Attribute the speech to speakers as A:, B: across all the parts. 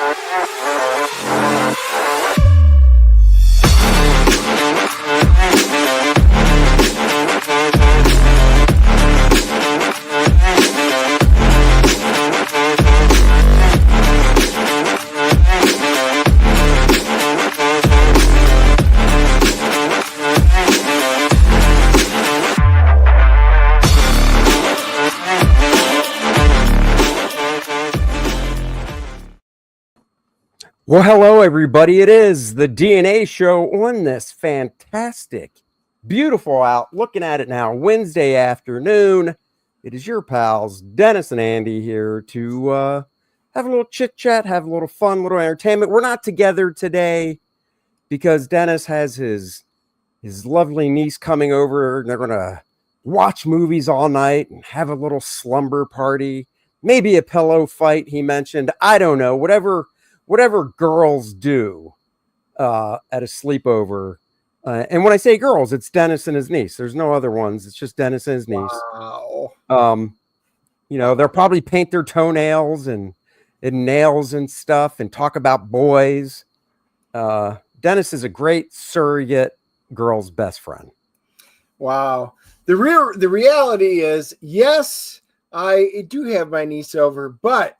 A: Well, hello, everybody. It is the DNA show on this fantastic, beautiful out. Looking at it now, Wednesday afternoon. It is your pals, Dennis and Andy, here to have a little chit chat, have a little fun, little entertainment. We're not together today because Dennis has his lovely niece coming over, and they're going to watch movies all night and have a little slumber party, maybe a pillow fight, he mentioned. I don't know, whatever girls do at a sleepover. And when I say girls, it's Dennis and his niece. There's no other ones. It's just Dennis and his niece.
B: Wow.
A: They'll probably paint their toenails and nails and stuff and talk about boys. Dennis is a great surrogate girl's best friend.
B: Wow. The reality is, yes, I do have my niece over, but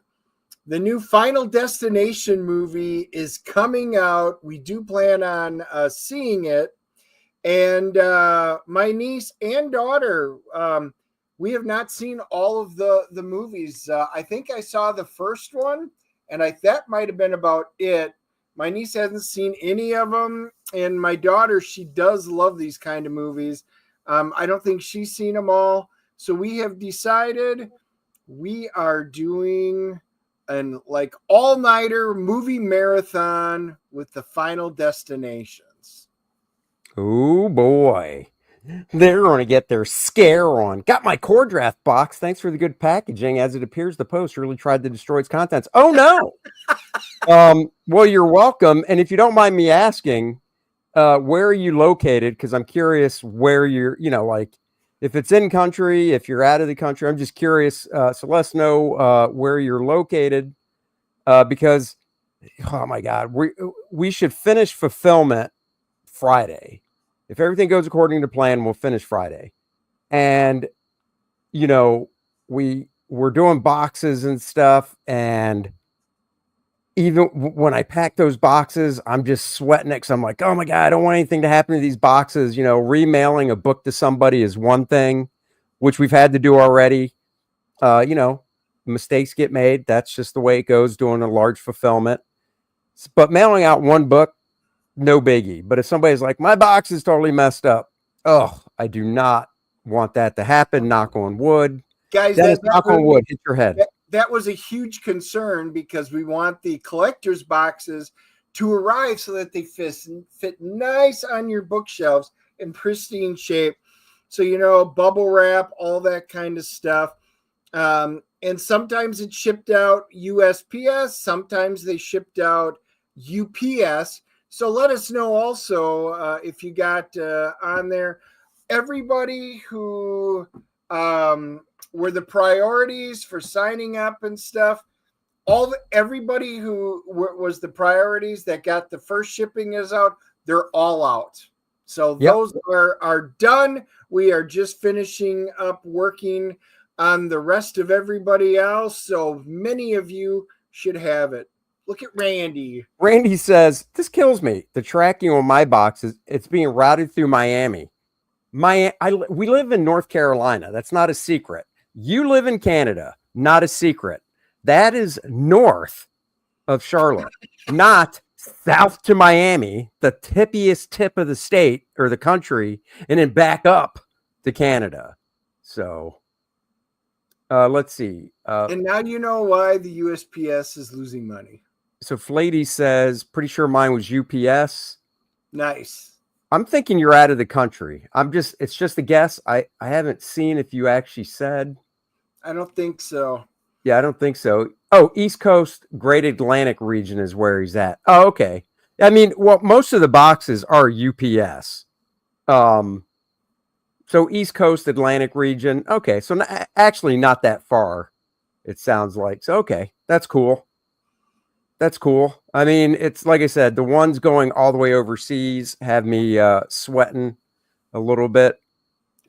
B: the new Final Destination movie is coming out. We do plan on seeing it. And my niece and daughter, we have not seen all of the movies. I think I saw the first one, and that might have been about it. My niece hasn't seen any of them. And my daughter, she does love these kind of movies. I don't think she's seen them all. So we have decided we are doing an all-nighter movie marathon with the Final Destinations.
A: Oh boy, they're going to get their scare on. Got my core draft box. Thanks for the good packaging. As it appears, the post really tried to destroy its contents. Oh no. Well, you're welcome. And if you don't mind me asking, where are you located? Because I'm curious where you're. If it's in country, if you're out of the country, I'm just curious. So let us know where you're located, because, oh my God, we should finish fulfillment Friday. If everything goes according to plan, we'll finish Friday. And, we're doing boxes and stuff. And even when I pack those boxes, I'm just sweating it because I'm like, oh my God, I don't want anything to happen to these boxes. Remailing a book to somebody is one thing, which we've had to do already. Mistakes get made. That's just the way it goes doing a large fulfillment. But mailing out one book, no biggie. But if somebody's like, my box is totally messed up, I do not want that to happen. Knock on wood.
B: Guys,
A: knock on wood, hit your head.
B: That was a huge concern because we want the collector's boxes to arrive so that they fit nice on your bookshelves in pristine shape. So, bubble wrap, all that kind of stuff. And sometimes it's shipped out USPS. Sometimes they shipped out UPS. So let us know also if you got on there. Everybody who were the priorities for signing up and stuff. Everybody who was the priorities that got the first shipping is out. They're all out. So those are done. We are just finishing up working on the rest of everybody else. So many of you should have it. Look at Randy.
A: Randy says, this kills me. The tracking on my box it's being routed through Miami. We live in North Carolina. That's not a secret. You live in Canada. Not a secret. That is north of Charlotte, not south to Miami, the tippiest tip of the state or the country, and then back up to Canada. So let's see.
B: And now you know why the USPS is losing money.
A: So Flady says, pretty sure mine was UPS.
B: Nice.
A: I'm thinking you're out of the country. It's just a guess. I haven't seen if you actually said.
B: I don't think so.
A: Yeah, I don't think so. Oh, East Coast, Great Atlantic region is where he's at. Oh, okay. I mean, well, most of the boxes are UPS. So East Coast, Atlantic region. Okay, so actually not that far, it sounds like. So, okay, that's cool. That's cool. I mean, it's like I said, the ones going all the way overseas have me sweating a little bit.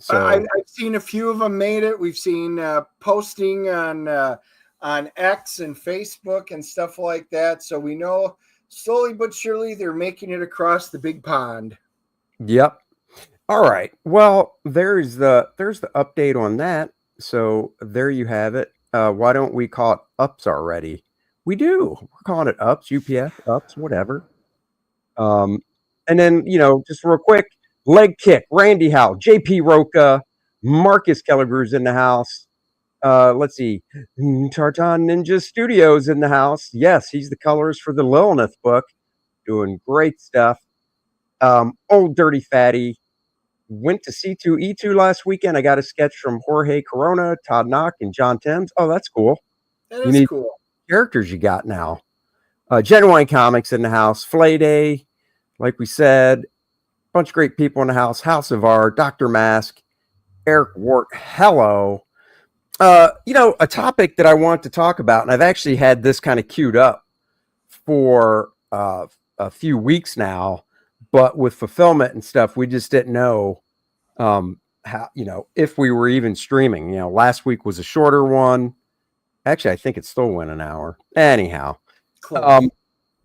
A: So
B: I've seen a few of them made it. We've seen posting on X and Facebook and stuff like that. So we know slowly but surely they're making it across the big pond.
A: yep. All right. Well, there's the update on that. So there you have it. Why don't we call it ups already? We do. We're calling it ups, UPS, ups, whatever. Um, and then, just real quick, leg kick, Randy Howe, JP Roca, Marcus Kelleger's in the house. Let's see, Tartan Ninja Studios in the house. Yes, he's the colorist for the Lilith book, doing great stuff. Old Dirty Fatty went to C2E2 last weekend. I got a sketch from Jorge Corona, Todd Knock, and John Timms. Oh, that's cool.
B: That
A: You
B: is
A: need
B: cool.
A: characters you got now. Genuine Comics in the house. Flay Day, like we said, bunch of great people in the house. House of Art, Dr. Mask, Eric Wart. Hello. A topic that I want to talk about, and I've actually had this kind of queued up for a few weeks now, but with fulfillment and stuff, we just didn't know how, if we were even streaming. Last week was a shorter one. Actually, I think it still went an hour. Anyhow,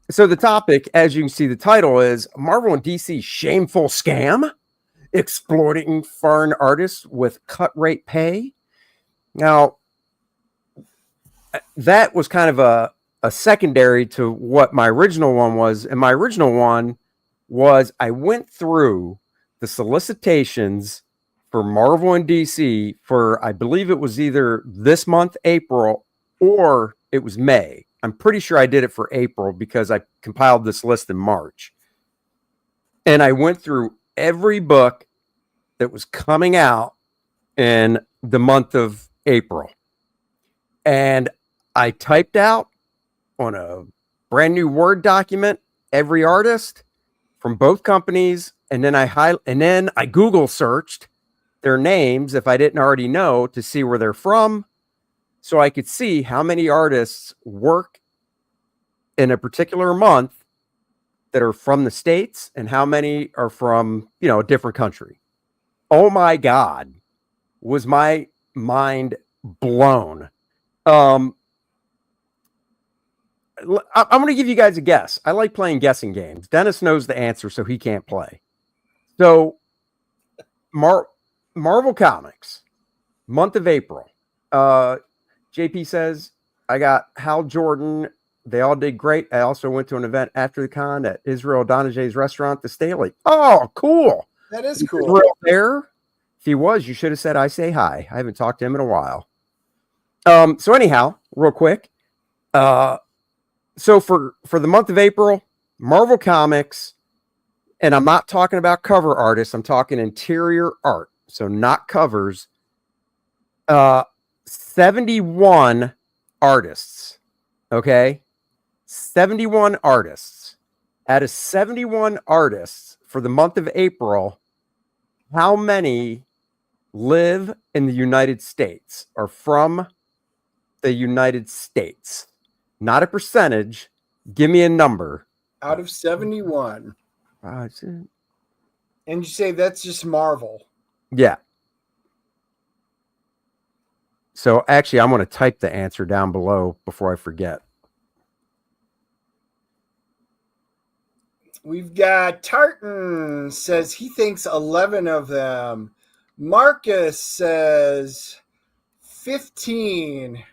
A: so the topic, as you can see, the title is Marvel and DC Shameful Scam, exploiting foreign artists with cut rate pay. Now, that was kind of a secondary to what my original one was. And my original one was I went through the solicitations for Marvel and DC for, I believe it was either this month, April, or it was May. I'm pretty sure I did it for April because I compiled this list in March. And I went through every book that was coming out in the month of April. And I typed out on a brand new Word document every artist from both companies, and then I Google searched their names if I didn't already know to see where they're from, so I could see how many artists work in a particular month that are from the States and how many are from, a different country. Oh my God, was my mind blown. I'm going to give you guys a guess. I like playing guessing games. Dennis knows the answer, so he can't play. So, Marvel Comics, month of April. JP says, I got Hal Jordan. They all did great. I also went to an event after the con at Israel Donajay's restaurant, the Staley. Oh, cool.
B: That is cool.
A: Israel there? If he was, you should have said, I say hi. I haven't talked to him in a while. So anyhow, real quick. So for the month of April, Marvel Comics, and I'm not talking about cover artists, I'm talking interior art, so not covers. 71 artists. Okay? 71 artists. Out of 71 artists for the month of April, how many live in the United States or from the United States? Not a percentage. Give me a number.
B: Out of 71.
A: And
B: you say that's just Marvel.
A: Yeah. So actually, I'm going to type the answer down below before I forget.
B: We've got Tartan says he thinks 11 of them. Marcus says 15.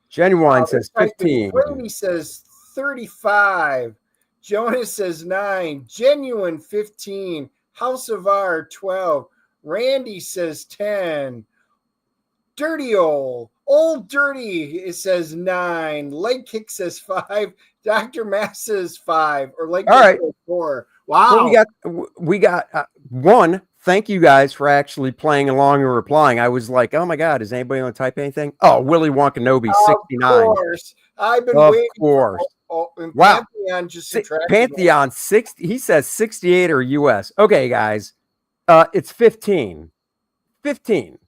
A: Genuine says 15.
B: Brady says 35. Jonas says 9. Genuine 15. House of R 12. Randy says 10. Old Dirty, it says 9. Leg Kick says 5. Dr. Mass says 5. Or Leg Kick says 4. Wow.
A: Well, we got one. Thank you guys for actually playing along and replying. I was like, oh my God, is anybody going to type anything? Oh, Willy Wonka Nobi, 69.
B: Of course. I've been waiting. Of course.
A: Wow.
B: Pantheon just
A: Pantheon 60. He says 68 or US. Okay, guys. It's 15. 15.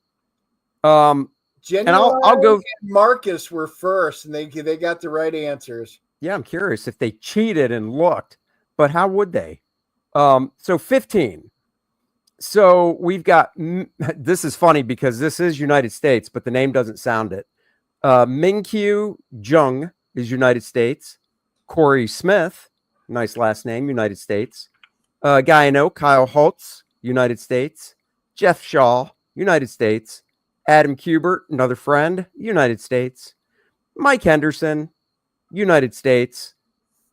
B: Genuine
A: and I'll go.
B: And Marcus were first, and they got the right answers.
A: Yeah, I'm curious if they cheated and looked, but how would they? So 15. So we've got this is funny because this is United States, but the name doesn't sound it. Mingqiu Jung is United States. Corey Smith, nice last name, United States. Guy I know, Kyle Holtz, United States. Jeff Shaw, United States. Adam Kubert, another friend, United States. Mike Henderson, United States.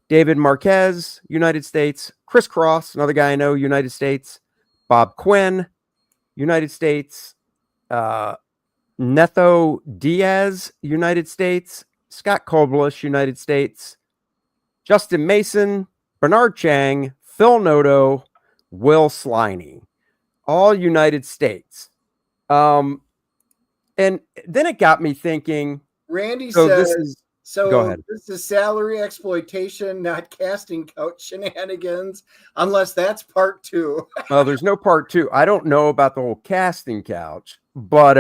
A: David Marquez, United States. Chris Cross, another guy I know, United States. Bob Quinn, United States. Netho Diaz, United States. Scott Koblish, United States. Justin Mason, Bernard Chang, Phil Noto, Will Sliney, all United States. And then it got me thinking.
B: Randy
A: So
B: says,
A: this is.
B: so
A: Go ahead.
B: this is salary exploitation, not casting couch shenanigans, unless that's part 2.
A: There's no part 2. I don't know about the whole casting couch, but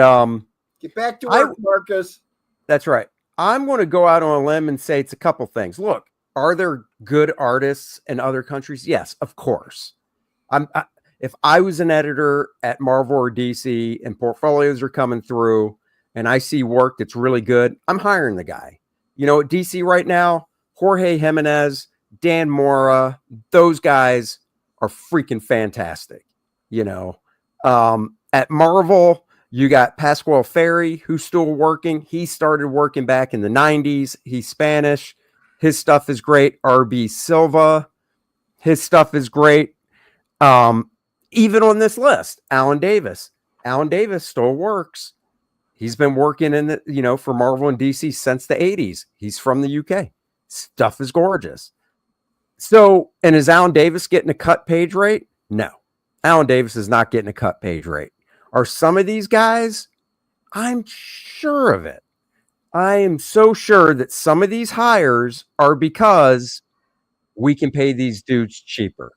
B: Get back to work, Marcus.
A: That's right. I'm going to go out on a limb and say it's a couple things. Look, are there good artists in other countries? Yes, of course. If I was an editor at Marvel or DC and portfolios are coming through and I see work that's really good, I'm hiring the guy. You know, at DC right now, Jorge Jimenez, Dan Mora, those guys are freaking fantastic. You know, at Marvel, you got Pasquale Ferry, who's still working. He started working back in the 90s. He's Spanish. His stuff is great. RB Silva, his stuff is great. Even on this list, Alan Davis. Alan Davis still works. He's been working in the, you know, for Marvel and DC since the 80s. He's from the UK. Stuff is gorgeous. So, and is Alan Davis getting a cut page rate? No. Alan Davis is not getting a cut page rate. Are some of these guys? I'm sure of it. I am so sure that some of these hires are because we can pay these dudes cheaper.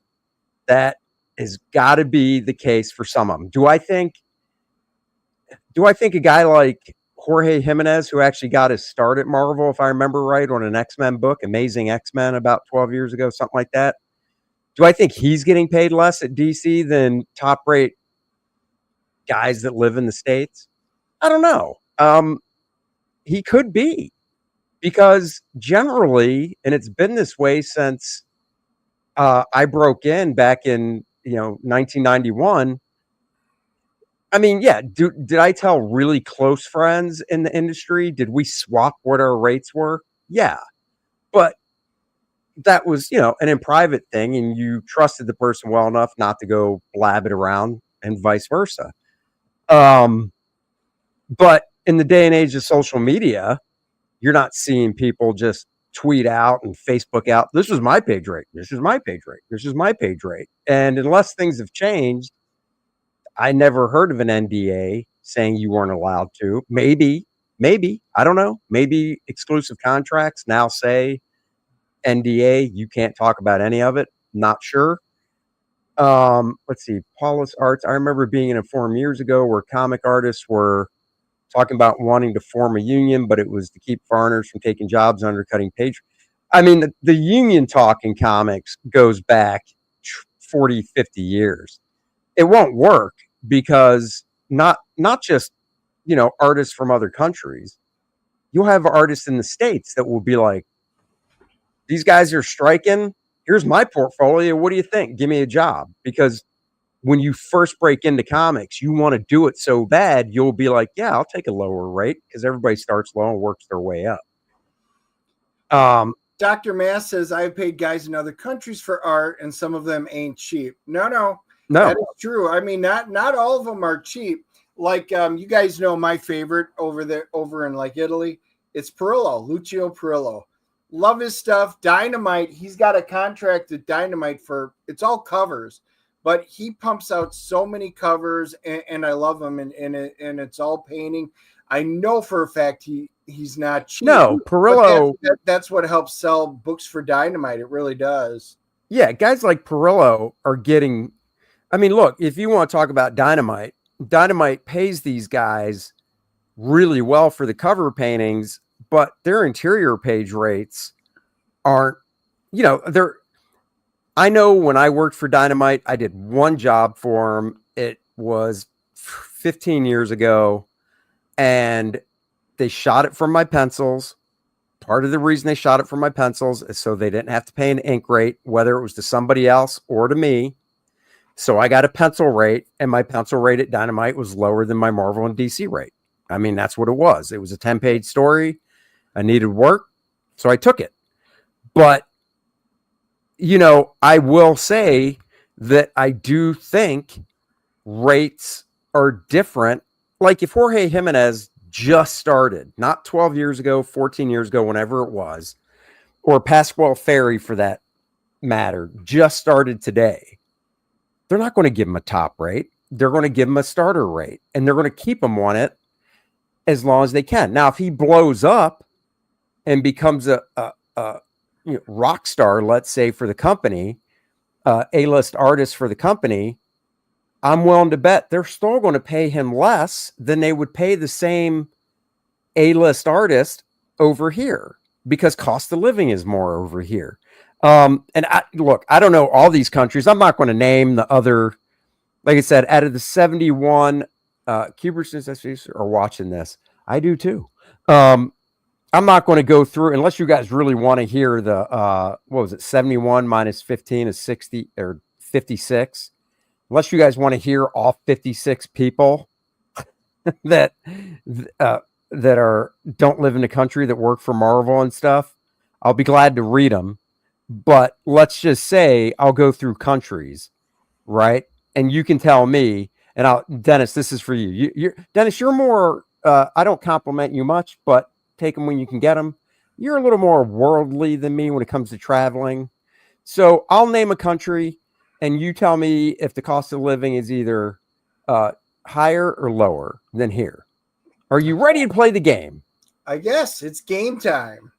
A: That has got to be the case for some of them. Do I think a guy like Jorge Jimenez, who actually got his start at Marvel, if I remember right, on an X-Men book, Amazing X-Men, about 12 years ago, something like that. Do I think he's getting paid less at DC than top-rate guys that live in the States? I don't know. He could be, because generally, and it's been this way since I broke in back in 1991. I mean, yeah, did I tell really close friends in the industry? Did we swap what our rates were? Yeah. But that was, an in private thing, and you trusted the person well enough not to go blab it around, and vice versa. But in the day and age of social media, you're not seeing people just tweet out and Facebook out, this is my page rate, this is my page rate, this is my page rate. And unless things have changed, I never heard of an NDA saying you weren't allowed to. Maybe, I don't know. Maybe exclusive contracts now say NDA, you can't talk about any of it. Not sure. Let's see, Paulus Arts. I remember being in a forum years ago where comic artists were talking about wanting to form a union, but it was to keep foreigners from taking jobs, undercutting page. I mean, the union talk in comics goes back 40, 50 years. It won't work because not just, artists from other countries. You'll have artists in the States that will be like, these guys are striking. Here's my portfolio. What do you think? Give me a job. Because when you first break into comics, you want to do it so bad, you'll be like, yeah, I'll take a lower rate, because everybody starts low and works their way up.
B: Dr. Mass says, I've paid guys in other countries for art, and some of them ain't cheap. No. That is true. I mean, not all of them are cheap. Like, you guys know my favorite over in like Italy. It's Perillo, Lucio Perillo. Love his stuff. Dynamite. He's got a contract with Dynamite for, it's all covers, but he pumps out so many covers, and I love him. And it's all painting. I know for a fact he's not cheap.
A: No, Perillo.
B: That's what helps sell books for Dynamite. It really does.
A: Yeah, guys like Perillo are getting. I mean, look, if you want to talk about Dynamite pays these guys really well for the cover paintings, but their interior page rates aren't, they're, I know when I worked for Dynamite, I did one job for them. It was 15 years ago, and they shot it from my pencils. Part of the reason they shot it from my pencils is so they didn't have to pay an ink rate, whether it was to somebody else or to me. So I got a pencil rate, and my pencil rate at Dynamite was lower than my Marvel and DC rate. I mean, that's what it was. It was a 10-page story. I needed work, so I took it. But, I will say that I do think rates are different. Like if Jorge Jimenez just started, not 12 years ago, 14 years ago, whenever it was, or Pasquale Ferry for that matter, just started today, they're not going to give him a top rate. They're going to give him a starter rate, and they're going to keep him on it as long as they can. Now, if he blows up and becomes a rock star, let's say, for the company, A-list artist for the company, I'm willing to bet they're still going to pay him less than they would pay the same A-list artist over here, because cost of living is more over here. And I don't know all these countries. I'm not going to name the other, like I said, out of the 71 Cubers are watching this. I do too. I'm not going to go through, unless you guys really want to hear the, what was it? 71 minus 15 is 60 or 56. Unless you guys want to hear all 56 people that don't live in the country that work for Marvel and stuff, I'll be glad to read them. But let's just say I'll go through countries, right? And you can tell me, and Dennis, this is for you. Dennis, you're more, I don't compliment you much, but take them when you can get them. You're a little more worldly than me when it comes to traveling. So I'll name a country, and you tell me if the cost of living is either higher or lower than here. Are you ready to play the game?
B: I guess it's game time.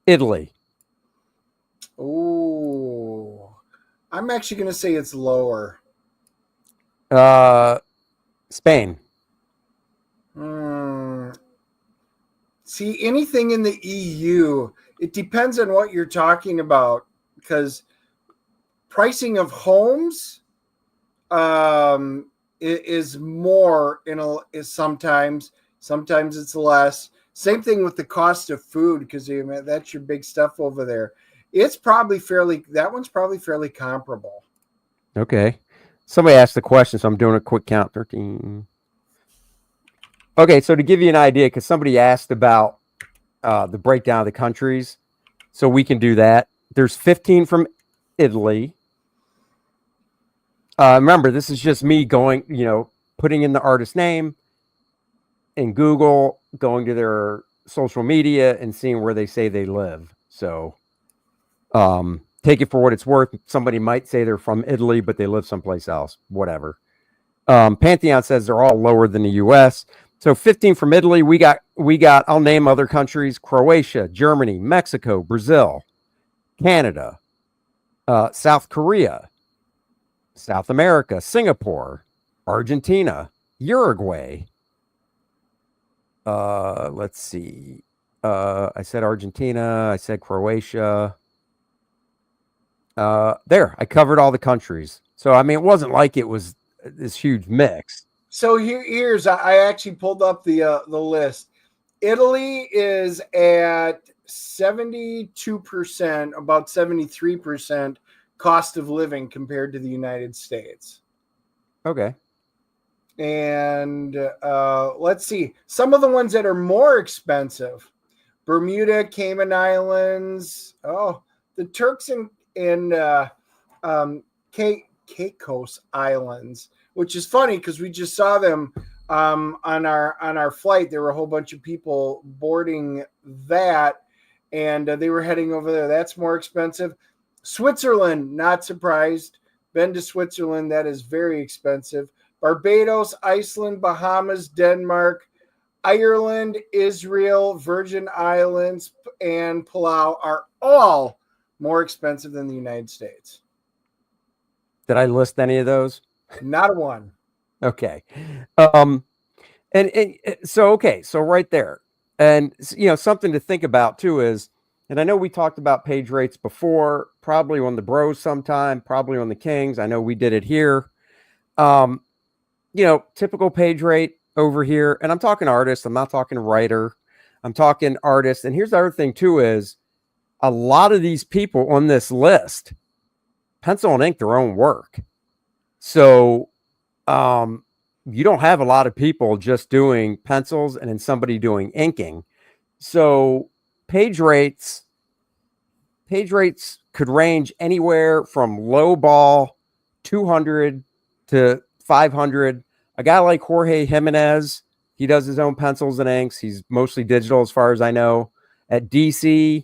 A: Italy.
B: Oh, I'm actually going to say it's lower.
A: Spain.
B: See, anything in the EU, it depends on what you're talking about, because pricing of homes is more is sometimes it's less. Same thing with the cost of food, because that's your big stuff over there. It's probably that one's probably fairly comparable.
A: Okay. Somebody asked the question, so I'm doing a quick count. 13. Okay, so to give you an idea, because somebody asked about the breakdown of the countries, so we can do that. There's 15 from Italy. Remember, this is just me going, putting in the artist name in Google, going to their social media and seeing where they say they live. So take it for what it's worth. Somebody might say they're from Italy, but they live someplace else, whatever. Pantheon says they're all lower than the U.S. So 15 from Italy. We got, I'll name other countries: Croatia, Germany, Mexico, Brazil, Canada, South Korea, South America, Singapore, Argentina, Uruguay. Let's see. I said Argentina. I said Croatia. There, I covered all the countries. So, I mean, it wasn't like it was this huge mix.
B: So here's, I actually pulled up the list. Italy is at 72%, about 73% cost of living compared to the United States.
A: Okay.
B: And let's see. Some of the ones that are more expensive: Bermuda, Cayman Islands. Oh, the Turks and Caicos Islands, which is funny because we just saw them on our flight. There were a whole bunch of people boarding that, and they were heading over there. That's more expensive. Switzerland, not surprised. Been to Switzerland. That is very expensive. Barbados, Iceland, Bahamas, Denmark, Ireland, Israel, Virgin Islands, and Palau are all more expensive than the United States.
A: Did I list any of those?
B: Not a one.
A: Okay. So right there. And something to think about too is And I know we talked about page rates before, probably on the Bros sometime, probably on the Kings. I know we did it here. Typical page rate over here. And I'm talking artist. I'm not talking writer. I'm talking artist. And here's the other thing too is a lot of these people on this list pencil and ink their own work. So you don't have a lot of people just doing pencils and then somebody doing inking. So page rates could range anywhere from low ball 200 to 500. A guy like Jorge Jimenez, he does his own pencils and inks. He's mostly digital as far as I know. At DC,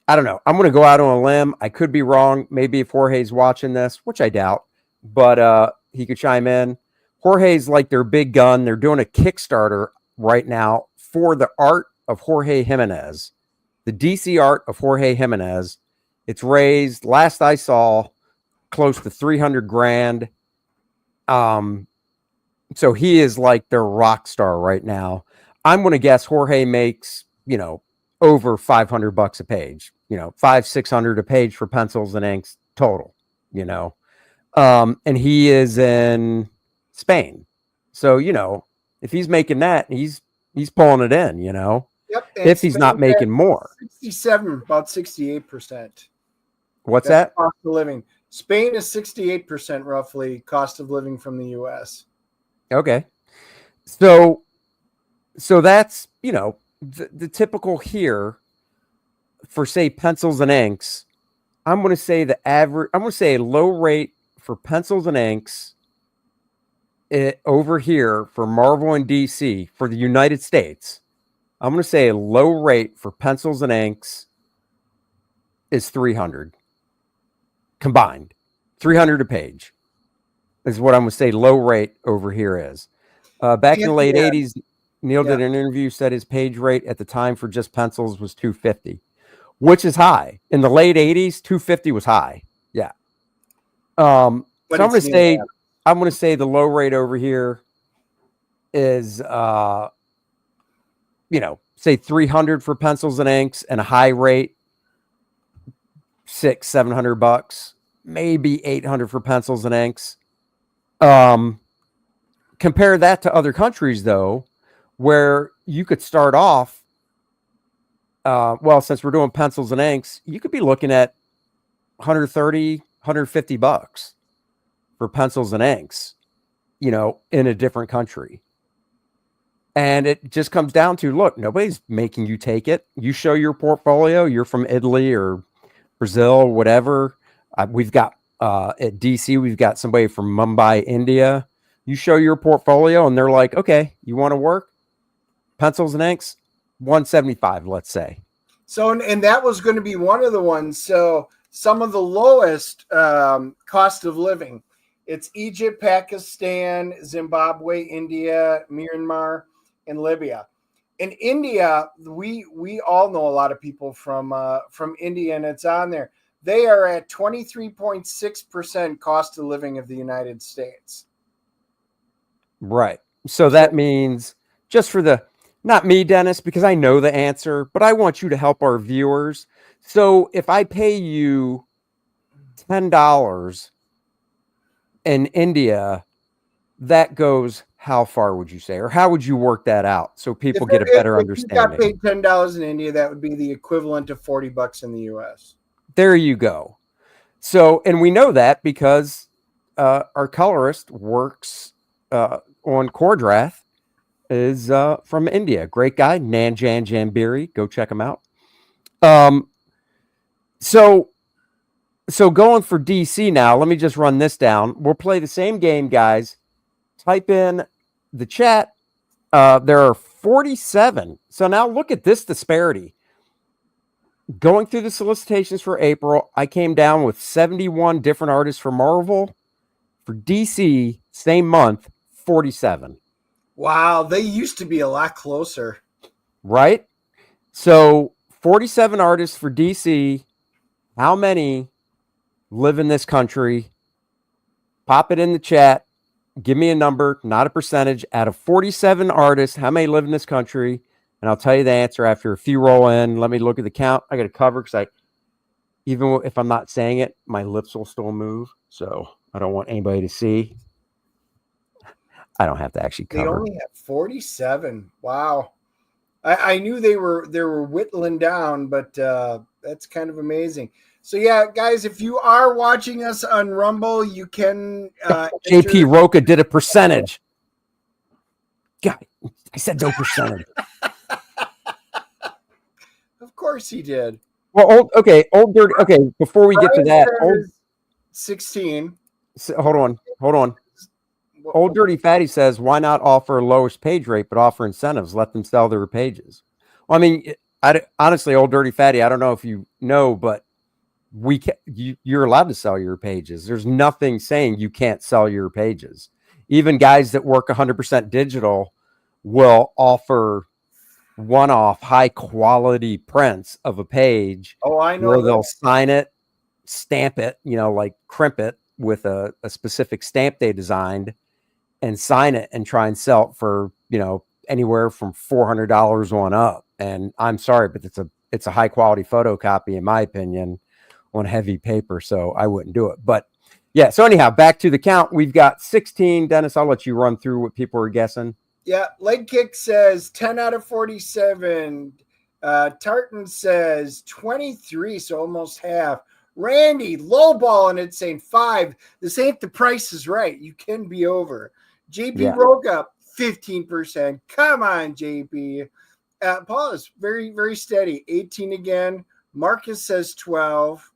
A: I don't know. I'm going to go out on a limb. I could be wrong. Maybe if Jorge's watching this, which I doubt, but he could chime in. Jorge's like their big gun. They're doing a Kickstarter right now for the art of Jorge Jimenez, the DC art of Jorge Jimenez. It's raised, last I saw, close to 300 grand. So he is like their rock star right now. I'm going to guess Jorge makes, over $500 a page, 500-600 a page for pencils and inks total, and he is in Spain. So, if he's making that, he's pulling it in, Yep. If he's not making more.
B: 67, about 68%.
A: What's that?
B: Cost of living. Spain is 68% roughly cost of living from the US.
A: Okay. So that's, the typical here for say pencils and inks. I'm going to say a low rate for pencils and inks over here for Marvel and DC for the United States. I'm going to say a low rate for pencils and inks is 300 combined. 300 a page is what I'm going to say low rate over here is. Back in the late 80s, Neil did an interview, said his page rate at the time for just pencils was 250, which is high. In the late 80s, 250 was high. Yeah. So I'm going to say the low rate over here is, say 300 for pencils and inks, and a high rate, $600-700, maybe 800 for pencils and inks. Compare that to other countries though, where you could start off, since we're doing pencils and inks, you could be looking at $130-150 for pencils and inks, in a different country. And it just comes down to, look, nobody's making you take it. You show your portfolio. You're from Italy or Brazil, whatever. We've got at DC, we've got somebody from Mumbai, India. You show your portfolio and they're like, okay, you want to work? Pencils and inks, 175, let's say.
B: So, and that was going to be one of the ones. So some of the lowest cost of living, it's Egypt, Pakistan, Zimbabwe, India, Myanmar, and Libya. In India, we all know a lot of people from India, and it's on there. They are at 23.6% cost of living of the United States.
A: Right. So that means, just for not me, Dennis, because I know the answer, but I want you to help our viewers. So if I pay you $10 in India, that goes how far would you say, or how would you work that out so people get a better understanding?
B: If you got paid $10 in India, that would be the equivalent of $40 in the US.
A: There you go. So, and we know that because our colorist works on Cordrath, is from India. Great guy, Nanjan Jambiri. Go check him out. So going for DC now, let me just run this down. We'll play the same game, guys. Type in the chat. There are 47. So now look at this disparity. Going through the solicitations for April, I came down with 71 different artists for Marvel. For DC, same month, 47.
B: Wow, they used to be a lot closer.
A: Right? So 47 artists for DC. How many live in this country? Pop it in the chat. Give me a number, not a percentage. Out of 47 artists, how many live in this country? And I'll tell you the answer after a few roll in. Let me look at the count. I got to cover because even if I'm not saying it, my lips will still move. So I don't want anybody to see. I don't have to actually cover.
B: They only have 47. Wow. I knew they were whittling down, but that's kind of amazing. So yeah, guys, if you are watching us on Rumble, you can
A: JP Roca did a percentage. God, I said no percentage.
B: Of course he did.
A: Well, old dirty. Okay, before we get to that,
B: 16.
A: Hold on. Old Dirty Fatty says, why not offer a lowest page rate, but offer incentives? Let them sell their pages. Well, I mean, honestly, Old Dirty Fatty, I don't know if you know, but you're allowed to sell your pages. There's nothing saying you can't sell your pages. Even guys that work 100% digital will offer one-off high quality prints of a page.
B: Oh, I know.
A: Where they'll sign it, stamp it, like crimp it with a specific stamp they designed, and sign it and try and sell it for, anywhere from $400 on up. And I'm sorry, but it's a high quality photocopy, in my opinion, on heavy paper. So I wouldn't do it. But yeah. So anyhow, back to the count. We've got 16. Dennis, I'll let you run through what people are guessing.
B: Yeah. Leg Kick says 10 out of 47. Tartan says 23. So almost half. Randy lowballing it, saying 5. This ain't The Price is Right. You can be over. JP Roca, 15%. Come on, JP. Paul is very, very steady. 18 again. Marcus says 12.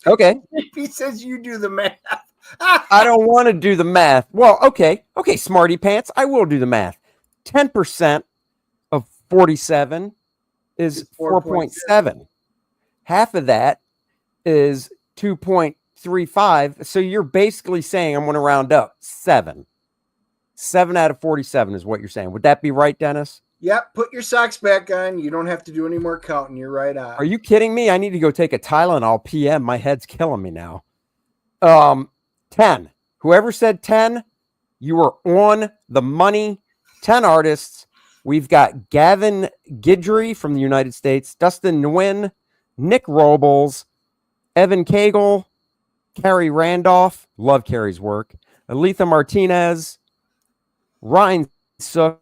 A: Okay.
B: JP says you do the math.
A: I don't want to do the math. Well, okay. Okay, smarty pants. I will do the math. 10% of 47 is 4.7. Half of that is 2.35. So you're basically saying, I'm going to round up 7. 7 out of 47 is what you're saying. Would that be right, Dennis?
B: Yep. Put your socks back on. You don't have to do any more counting. You're right on.
A: Are you kidding me? I need to go take a Tylenol PM. My head's killing me now. 10. Whoever said 10, you were on the money. 10 artists. We've got Gavin Guidry from the United States, Dustin Nguyen, Nick Robles, Evan Cagle, Carrie Randolph, love Carrie's work, Aletha Martinez, Ryan Sook,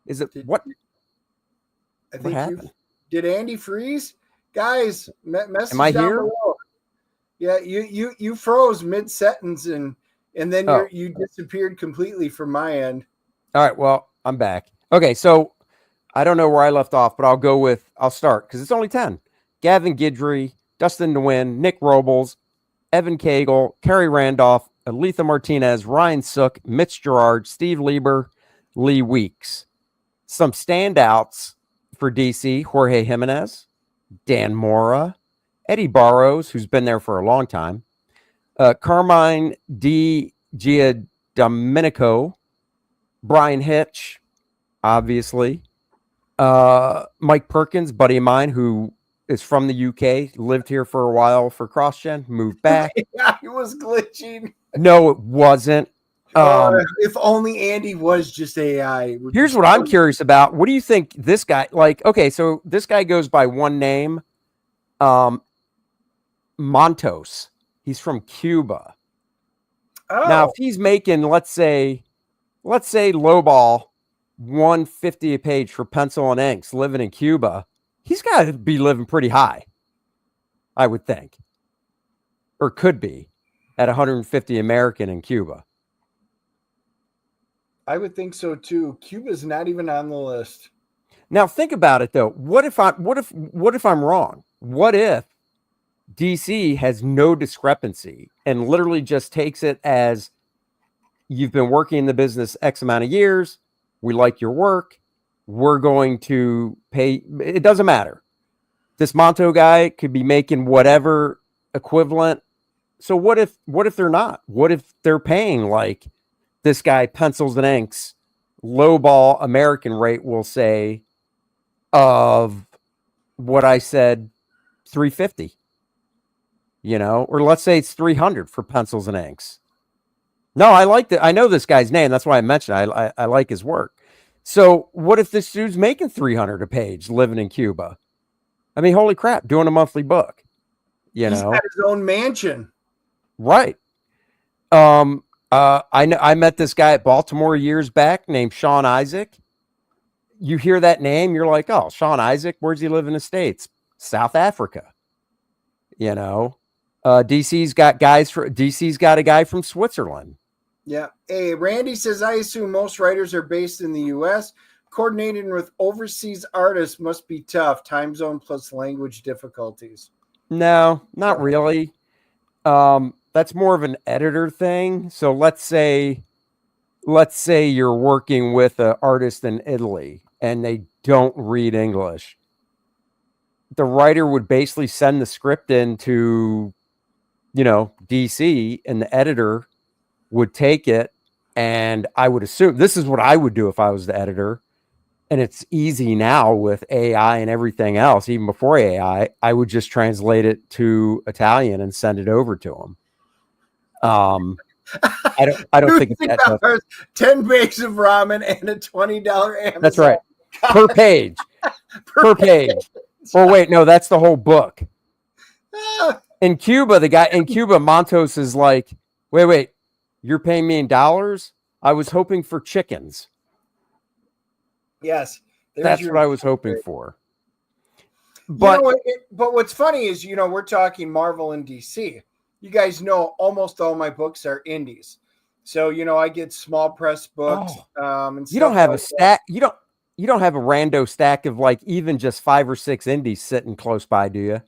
A: is it what?
B: I think you did. Andy freeze, guys. Message
A: Am I
B: down
A: here?
B: below. Yeah, you froze mid sentence and then you disappeared completely from my end.
A: All right, well, I'm back. Okay, so I don't know where I left off, but I'll start because it's only 10. Gavin Guidry, Dustin Nguyen, Nick Robles, Evan Cagle, Carrie Randolph, Aletha Martinez, Ryan Sook, Mitch Gerard, Steve Lieber, Lee Weeks. Some standouts for DC: Jorge Jimenez, Dan Mora, Eddie Barrows, who's been there for a long time, Carmine Di Giandomenico, Brian Hitch, obviously, Mike Perkins, buddy of mine, who is from the UK, lived here for a while for CrossGen, moved back.
B: Yeah, it was glitching.
A: No, it wasn't.
B: If only Andy was just AI.
A: Here's what I'm curious about. What do you think this guy, okay, so this guy goes by one name, Montos. He's from Cuba.
B: Oh.
A: Now, if he's making, let's say lowball 150 a page for pencil and inks, living in Cuba, he's got to be living pretty high, I would think, or could be at 150 American in Cuba.
B: I would think so too. Cuba's not even on the list.
A: Now think about it though. What if I'm wrong? What if DC has no discrepancy and literally just takes it as you've been working in the business X amount of years. We like your work. We're going to pay. It doesn't matter. This Monto guy could be making whatever equivalent. So what if they're not? What if they're paying like this guy pencils and inks lowball American rate, will say, of what I said, 350. or let's say it's 300 for pencils and inks. No, I like that. I know this guy's name. That's why I mentioned I like his work. So what if this dude's making 300 a page living in Cuba? I mean, holy crap, doing a monthly book,
B: He's got his own mansion.
A: Right. I met this guy at Baltimore years back named Sean Isaac. You hear that name, you're like, oh, Sean Isaac, where's he live in the States? South Africa. DC's got a guy from Switzerland.
B: Yeah. Hey, Randy says, I assume most writers are based in the US. Coordinating with overseas artists must be tough. Time zone plus language difficulties.
A: No, not really. That's more of an editor thing. So let's say you're working with an artist in Italy and they don't read English. The writer would basically send the script into, DC, and the editor would take it. And I would assume this is what I would do if I was the editor. And it's easy now with AI and everything else. Even before AI, I would just translate it to Italian and send it over to them. I don't think it's that tough.
B: 10 bags of ramen and a $20 Amazon.
A: That's right. Per page. per page. Well, wait, no, that's the whole book. In Cuba, Montos is like, wait, you're paying me in dollars? I was hoping for chickens.
B: Yes.
A: That's what I was hoping for. But
B: but what's funny is, we're talking Marvel and DC. You guys know almost all my books are indies. So, I get small press books. And
A: you don't have a stack. You don't have a rando stack of like even just 5 or 6 indies sitting close by, do you?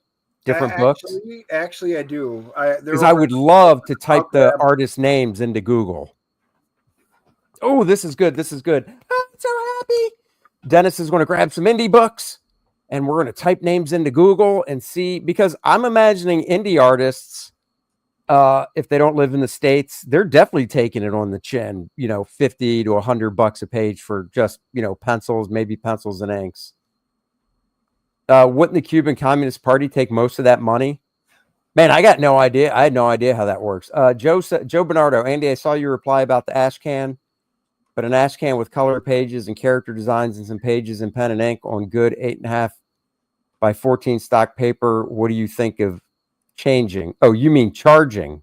A: Different books?
B: Actually, I do.
A: Because I would love to type the artist names into Google. Oh, this is good. I'm so happy. Dennis is going to grab some indie books and we're going to type names into Google and see, because I'm imagining indie artists, if they don't live in the States, they're definitely taking it on the chin, $50 to $100 a page for just, pencils, maybe pencils and inks. Wouldn't the Cuban Communist Party take most of that money? Man, I got no idea. I had no idea how that works. Joe Bernardo, Andy, I saw your reply about the ash can, but an ash can with color pages and character designs and some pages in pen and ink on good 8.5 by 14 stock paper. What do you think of changing? Oh, you mean charging?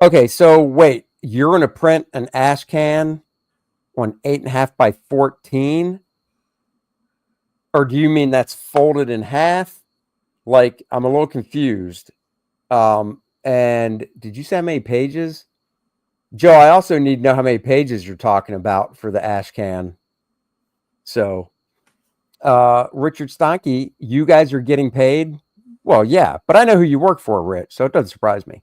A: Okay, so wait, you're going to print an ash can on 8.5 by 14? Or do you mean that's folded in half? Like, I'm a little confused. And did you say how many pages? Joe, I also need to know how many pages you're talking about for the ash can. So, Richard Stanke, you guys are getting paid? Well, yeah, but I know who you work for, Rich, so it doesn't surprise me.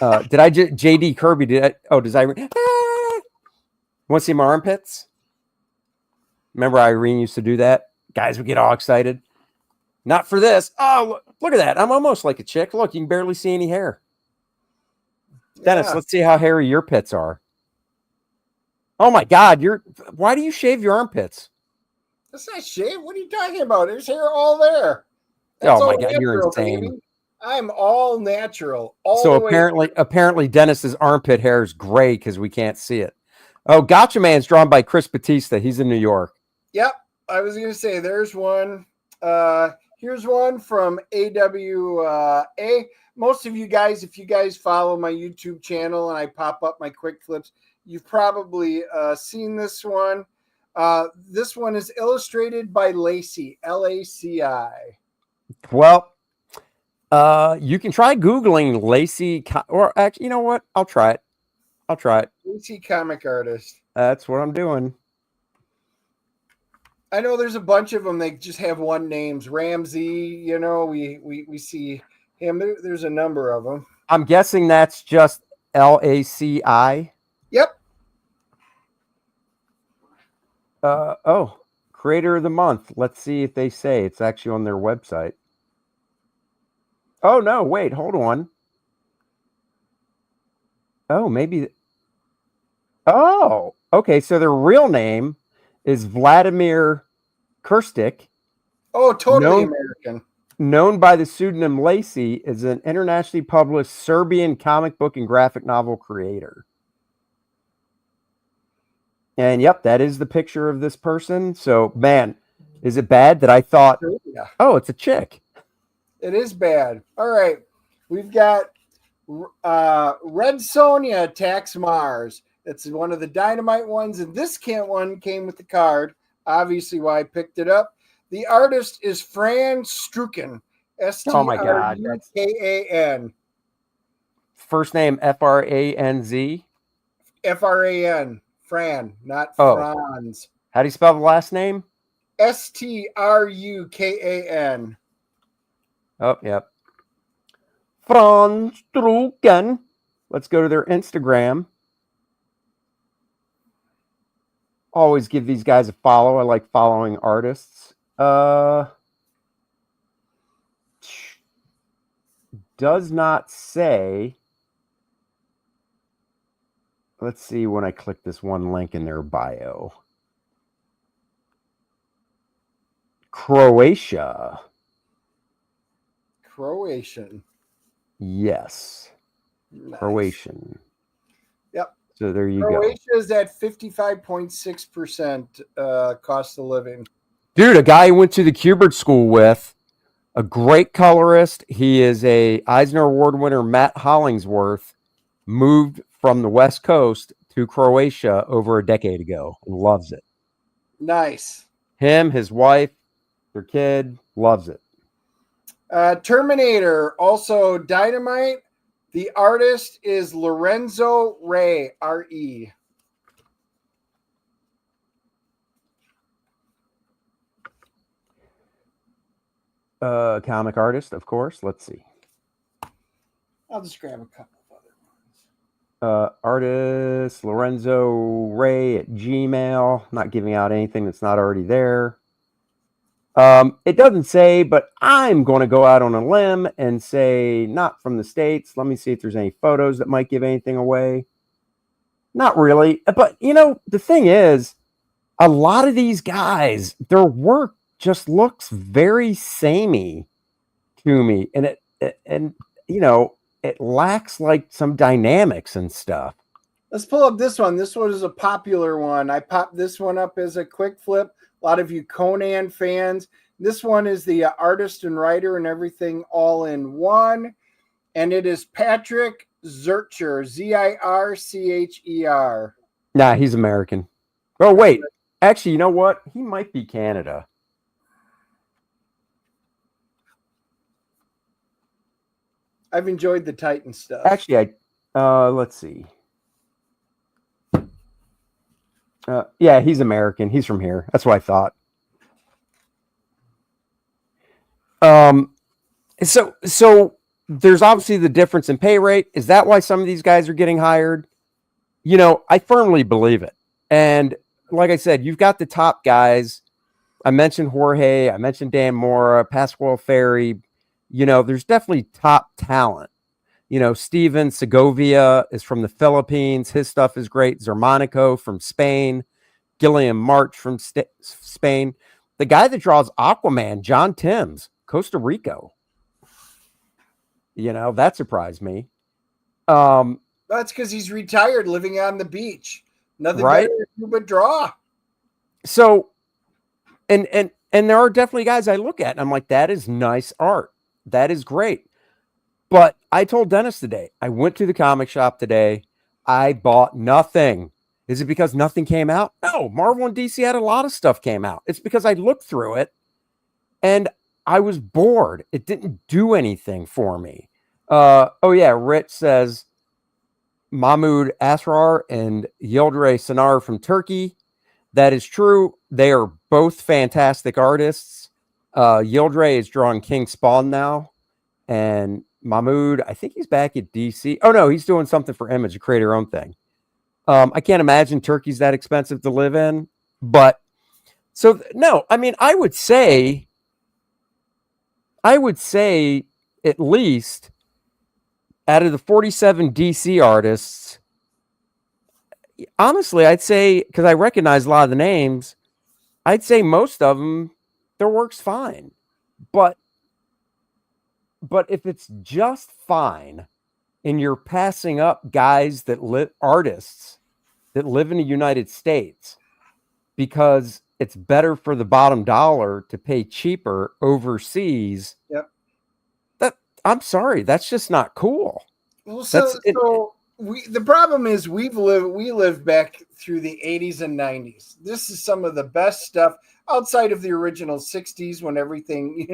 A: Did I just, JD Kirby, does Irene, want to see my armpits? Remember Irene used to do that? Guys would get all excited. Not for this. Oh, look at that. I'm almost like a chick. Look, you can barely see any hair. Dennis, let's see how hairy your pits are. Oh my God, why do you shave your armpits?
B: That's not shave. What are you talking about? There's hair all there.
A: That's my God, you're insane.
B: Baby. I'm all natural.
A: So apparently Dennis's armpit hair is gray because we can't see it. Oh, Gotcha Man's drawn by Chris Batista. He's in New York.
B: Yep. I was going to say there's one. Here's one from AWA. Most of you guys, if you guys follow my YouTube channel and I pop up my quick flips, you've probably seen this one. This one is illustrated by Laci, Laci.
A: Well, you can try Googling Laci, or actually, you know what? I'll try it.
B: Laci comic artist.
A: That's what I'm doing.
B: I know there's a bunch of them. They just have one names. Ramsey, we see him. There's a number of them.
A: I'm guessing that's just Laci.
B: Yep.
A: Creator of the month. Let's see if they say it's actually on their website. Oh, no, wait, hold on. Oh, maybe. Oh, okay. So their real name is Vladimir Kirstik.
B: Oh, totally American.
A: known by the pseudonym Lacey, is an internationally published Serbian comic book and graphic novel creator. And yep, that is the picture of this person. So, man, is it bad that I thought, oh, it's a chick?
B: It is bad. All right. We've got Red Sonja attacks Mars. It's one of the Dynamite ones. And this one came with the card. Obviously, why I picked it up. The artist is Fran Strucken. Strukan.
A: First name Franz.
B: Fran. Fran, not Franz.
A: How do you spell the last name?
B: Strukan.
A: Oh, yep. Fran Strucken. Let's go to their Instagram. Always give these guys a follow. I like following artists. Does not say. Let's see when I click this one link in their bio. Croatian. Yes. Nice. Croatian.
B: Yep.
A: So there you go.
B: Croatia is at 55.6% cost of living.
A: Dude, a guy I went to the Kubert school with, a great colorist. He is a Eisner Award winner, Matt Hollingsworth, moved from the West Coast to Croatia over a decade ago and loves it.
B: Nice.
A: Him, his wife, their kid, loves it.
B: Terminator, also Dynamite. The artist is Lorenzo Ray, R.E.
A: Comic artist, of course. Let's see.
B: I'll just grab a couple of other ones.
A: Artist Lorenzo Ray at Gmail. Not giving out anything that's not already there. It doesn't say, but I'm going to go out on a limb and say not from the States. Let me see if there's any photos that might give anything away. Not really. But, you know, the thing is, a lot of these guys, their work just looks very samey to me. And you know, it lacks like some dynamics and stuff.
B: Let's pull up this one. This one is a popular one. I popped this one up as a quick flip. A lot of you Conan fans. This one is the artist and writer and everything all in one. And it is Patrick Zircher, Zircher.
A: Nah, he's American. Oh, wait. Actually, you know what? He might be Canada.
B: I've enjoyed the Titan stuff.
A: Actually, let's see. Yeah, he's American. He's from here. That's what I thought. So there's obviously the difference in pay rate. Is that why some of these guys are getting hired? You know, I firmly believe it. And like I said, you've got the top guys. I mentioned Jorge. I mentioned Dan Mora, Pascual Ferry. You know, there's definitely top talent. You know, Steven Segovia is from the Philippines. His stuff is great. Zermanico from Spain. Gilliam March from Spain. The guy that draws Aquaman, John Timms, Costa Rica. You know, that surprised me.
B: That's because he's retired, living on the beach. Nothing better to do but draw.
A: So, and there are definitely guys I look at and I'm like, that is nice art. That is great. But I told Dennis today, I went to the comic shop today. I bought nothing. Is it because nothing came out? No, Marvel and DC had a lot of stuff came out. It's because I looked through it and I was bored. It didn't do anything for me. Oh yeah, Rich says Mahmoud Asrar and Yildiray Sanar from Turkey. That is true. They are both fantastic artists. Yildiray is drawing King Spawn now. And Mahmoud, I think he's back at DC. Oh, no, he's doing something for Image, a creator own thing. I can't imagine Turkey's that expensive to live in. But, so, no, I mean, I would say at least out of the 47 DC artists, honestly, I'd say, because I recognize a lot of the names, I'd say most of them, their work's fine. But But if it's just fine and you're passing up guys that artists that live in the United States because it's better for the bottom dollar to pay cheaper overseas,
B: Yep.
A: that I'm sorry, that's just not cool.
B: Well,
A: That's it.
B: the problem is we lived back through the 80s and 90s. This is some of the best stuff outside of the original 60s when everything,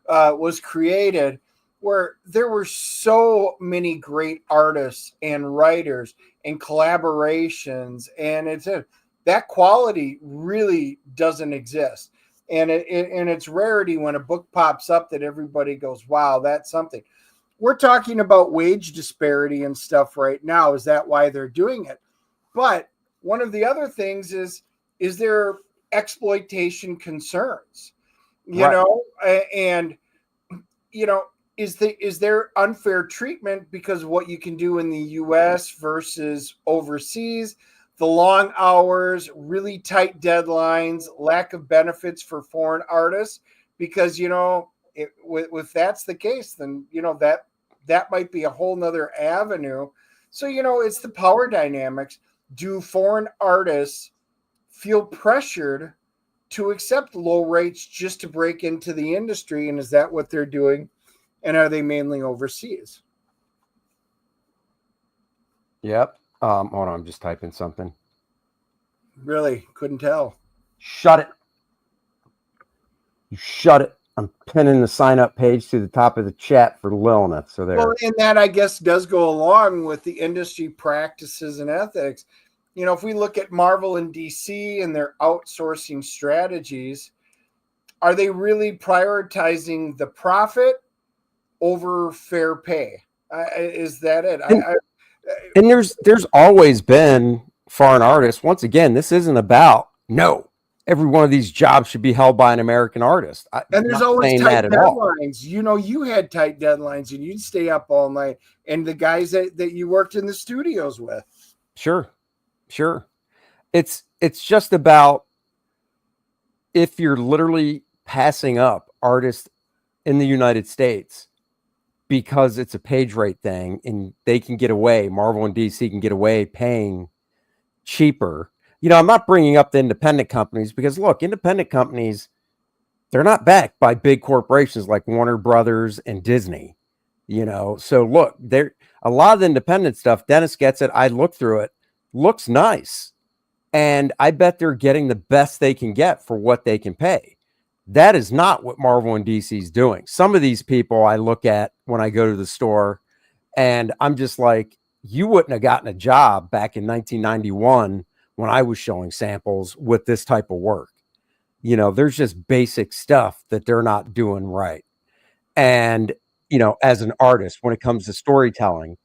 B: was created, where there were so many great artists and writers and collaborations, and that quality really doesn't exist. And it's rarity when a book pops up that everybody goes, wow, that's something. We're talking about wage disparity and stuff right now. Is that why they're doing it? But one of the other things is there exploitation concerns,
A: Right.
B: and is there unfair treatment because of what you can do in the US versus overseas, the long hours, really tight deadlines, lack of benefits for foreign artists? Because if that's the case, then that might be a whole nother avenue. So it's the power dynamics. Do foreign artists feel pressured to accept low rates just to break into the industry, and is that what they're doing? And are they mainly overseas?
A: Yep. Hold on, I'm just typing something.
B: Really couldn't tell.
A: Shut it. You shut it. I'm pinning the sign up page to the top of the chat for Lilna. So there.
B: Well, and that I guess does go along with the industry practices and ethics. If we look at Marvel and DC and their outsourcing strategies, are they really prioritizing the profit over fair pay? Is that it?
A: And there's always been foreign artists. Once again, this isn't about every one of these jobs should be held by an American artist.
B: And there's always tight deadlines. You had tight deadlines and you'd stay up all night. And the guys that you worked in the studios with.
A: Sure. It's just about if you're literally passing up artists in the United States because it's a page rate thing and they can get away, Marvel and DC can get away paying cheaper. I'm not bringing up the independent companies because look, independent companies, they're not backed by big corporations like Warner Brothers and Disney, So look, a lot of the independent stuff, Dennis gets it. I look through it, looks nice. And I bet they're getting the best they can get for what they can pay. That is not what Marvel and DC is doing. Some of these people I look at when I go to the store and I'm just like, you wouldn't have gotten a job back in 1991 when I was showing samples with this type of work. There's just basic stuff that they're not doing right. And, as an artist, when it comes to storytelling,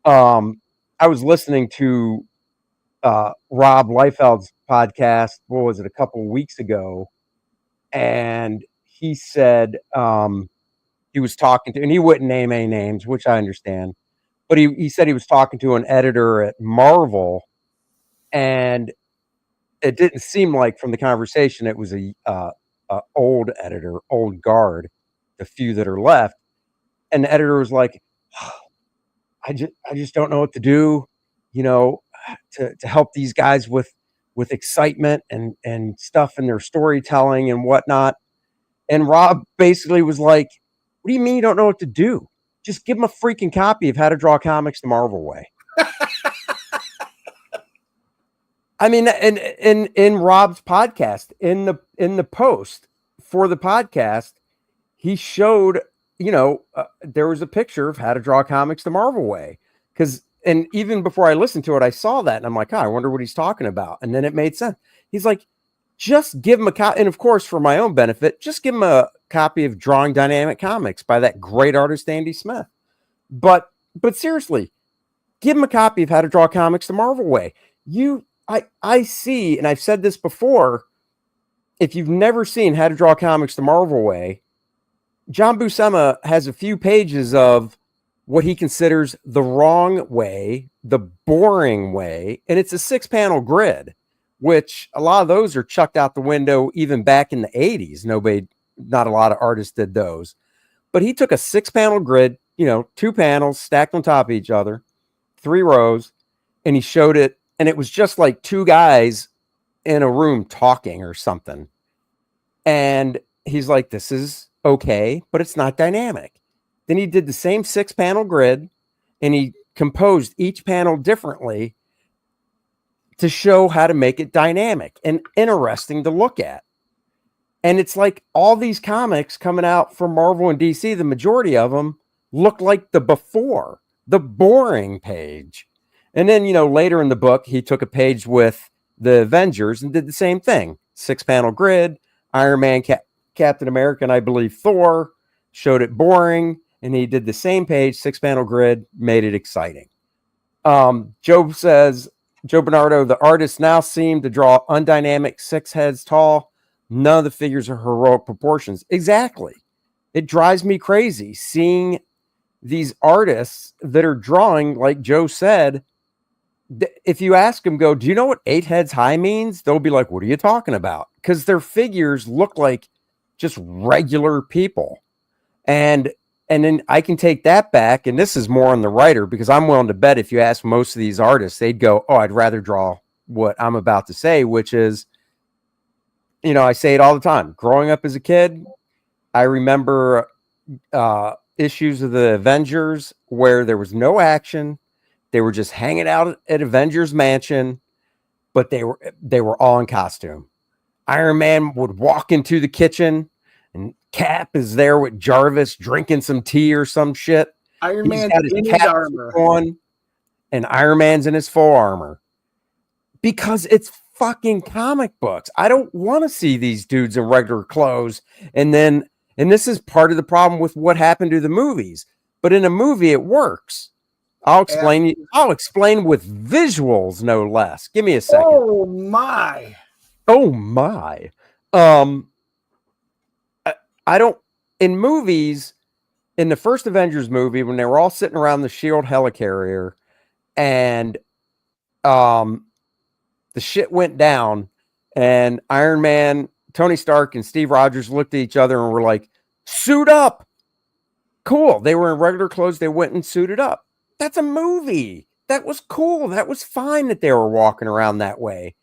A: I was listening to Rob Liefeld's podcast, what was it, a couple of weeks ago, and he said he was talking to, and he wouldn't name any names, which I understand, but he said he was talking to an editor at Marvel, and it didn't seem like from the conversation it was a old editor, old guard, the few that are left, and the editor was like, I just don't know what to do, to help these guys with excitement and stuff in their storytelling and whatnot. And Rob basically was like, what do you mean you don't know what to do? Just give them a freaking copy of How to Draw Comics the Marvel Way. I mean, in Rob's podcast, in the post for the podcast, he showed, there was a picture of How to Draw Comics the Marvel Way. And even before I listened to it, I saw that and I'm like, I wonder what he's talking about. And then it made sense. He's like, just give him a copy. And of course, for my own benefit, just give him a copy of Drawing Dynamic Comics by that great artist, Andy Smith. But seriously, give him a copy of How to Draw Comics the Marvel Way. I see, and I've said this before, if you've never seen How to Draw Comics the Marvel Way, John Buscema has a few pages of what he considers the wrong way, the boring way, and it's a 6-panel grid, which a lot of those are chucked out the window even back in the 80s. Not a lot of artists did those. But he took a 6-panel grid, 2 panels stacked on top of each other, 3 rows, and he showed it. And it was just like 2 guys in a room talking or something. And he's like, this is okay, but it's not dynamic. Then he did the same 6-panel grid and he composed each panel differently to show how to make it dynamic and interesting to look at. And it's like all these comics coming out from Marvel and DC, the majority of them look like the before, the boring page. And then, later in the book, he took a page with the Avengers and did the same thing. 6-panel grid, Iron Man, Captain America, and I believe Thor, showed it boring. And he did the same page, 6-panel grid, made it exciting. Joe Bernardo, the artists now seem to draw undynamic 6 heads tall. None of the figures are heroic proportions. Exactly. It drives me crazy seeing these artists that are drawing, like Joe said. If you ask them, do you know what 8 heads high means? They'll be like, what are you talking about? Because their figures look like just regular people. And then I can take that back, and this is more on the writer, because I'm willing to bet if you ask most of these artists, they'd go, oh, I'd rather draw what I'm about to say, which is, I say it all the time. Growing up as a kid, I remember issues of the Avengers where there was no action. They were just hanging out at Avengers Mansion, but they were all in costume. Iron Man would walk into the kitchen, and Cap is there with Jarvis drinking some tea or some shit.
B: Iron Man's in his armor
A: on, and Iron Man's in his full armor. Because it's fucking comic books. I don't want to see these dudes in regular clothes. And this is part of the problem with what happened to the movies. But in a movie, it works. I'll explain with visuals, no less. Give me a second.
B: Oh my.
A: I don't, in movies, in the first Avengers movie, when they were all sitting around the SHIELD helicarrier and the shit went down, and Iron Man, Tony Stark, and Steve Rogers looked at each other and were like, suit up. Cool. They were in regular clothes. They went and suited up. That's a movie. That was cool. That was fine that they were walking around that way.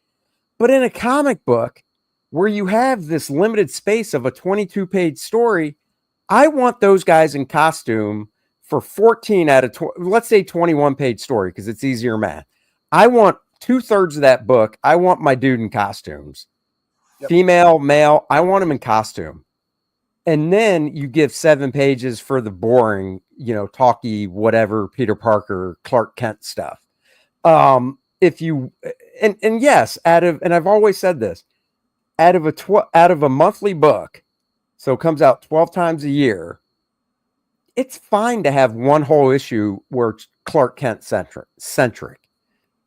A: But in a comic book where you have this limited space of a 22-page story, I want those guys in costume for 14 out of 20, let's say 21-page story, because it's easier math. I want 2/3 of that book. I want my dude in costumes. Yep. Female, male, I want them in costume. And then you give 7 pages for the boring, talky, whatever, Peter Parker, Clark Kent stuff. If you, and yes, and I've always said this, out of a monthly book, so it comes out 12 times a year, it's fine to have one whole issue where it's Clark Kent centric.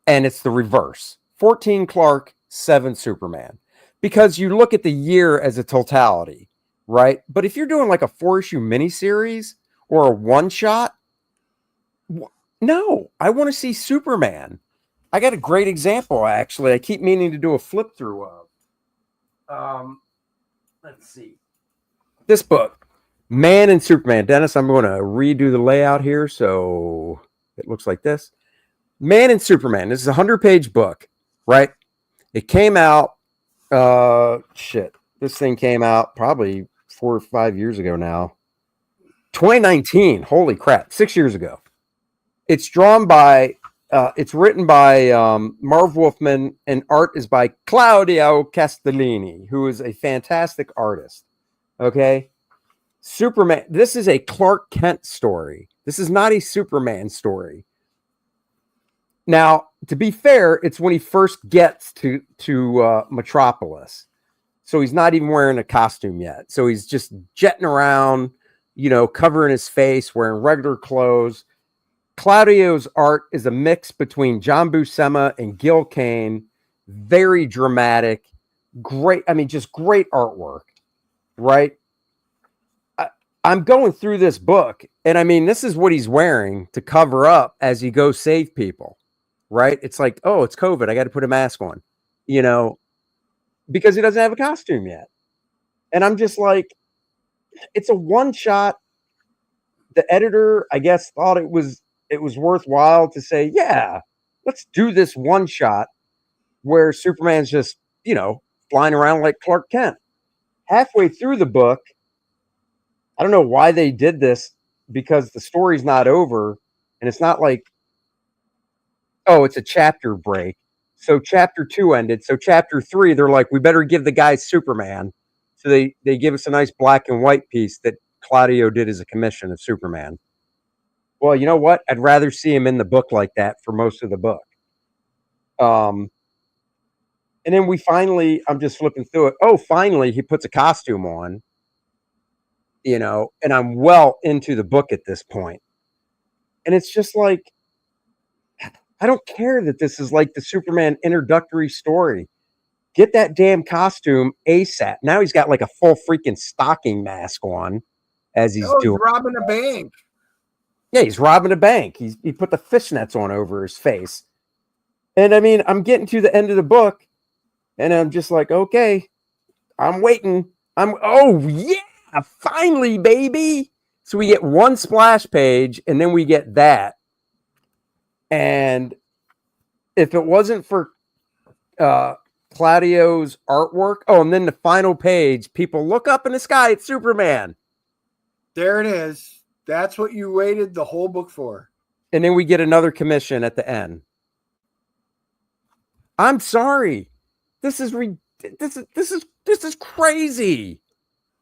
A: And it's the reverse. 14 Clark, 7 Superman. Because you look at the year as a totality, right? But if you're doing like a 4-issue miniseries or a one-shot, no, I want to see Superman. I got a great example, actually. I keep meaning to do a flip through of. Let's see. This book, Man and Superman. Dennis, I'm going to redo the layout here so it looks like this. Man and Superman. This is a 100-page book, right? It came out, this thing came out probably 4 or 5 years ago now. 2019. Holy crap. 6 years ago. It's drawn by, it's written by Marv Wolfman, and art is by Claudio Castellini, who is a fantastic artist. Okay? Superman. This is a Clark Kent story. This is not a Superman story. Now, to be fair, it's when he first gets to Metropolis. So he's not even wearing a costume yet. So he's just jetting around, covering his face, wearing regular clothes. Claudio's art is a mix between John Buscema and Gil Kane. Very dramatic. Great. I mean, just great artwork, right? I'm going through this book, and I mean, this is what he's wearing to cover up as he goes save people. Right? It's like, oh, it's COVID. I got to put a mask on, because he doesn't have a costume yet. And I'm just like, it's a one shot. the editor, I guess, thought it was worthwhile to say, yeah, let's do this one shot where Superman's just, flying around like Clark Kent. Halfway through the book, I don't know why they did this, because the story's not over, and it's not like, oh, it's a chapter break. So chapter 2 ended. So chapter 3, they're like, we better give the guy Superman. So they give us a nice black and white piece that Claudio did as a commission of Superman. Well, you know what? I'd rather see him in the book like that for most of the book. And then I'm just flipping through it. Oh, finally, he puts a costume on, and I'm well into the book at this point. And it's just like, I don't care that this is like the Superman introductory story. Get that damn costume ASAP. Now he's got like a full freaking stocking mask on as he's doing.
B: He's robbing a bank.
A: Yeah, he's robbing a bank. He put the fishnets on over his face. And I mean, I'm getting to the end of the book, and I'm just like, okay, I'm waiting. Oh yeah, finally, baby. So we get one splash page, and then we get that. And if it wasn't for Claudio's artwork, and then the final page, people look up in the sky, it's Superman.
B: There it is. That's what you waited the whole book for.
A: And then we get another commission at the end. I'm sorry. This is crazy.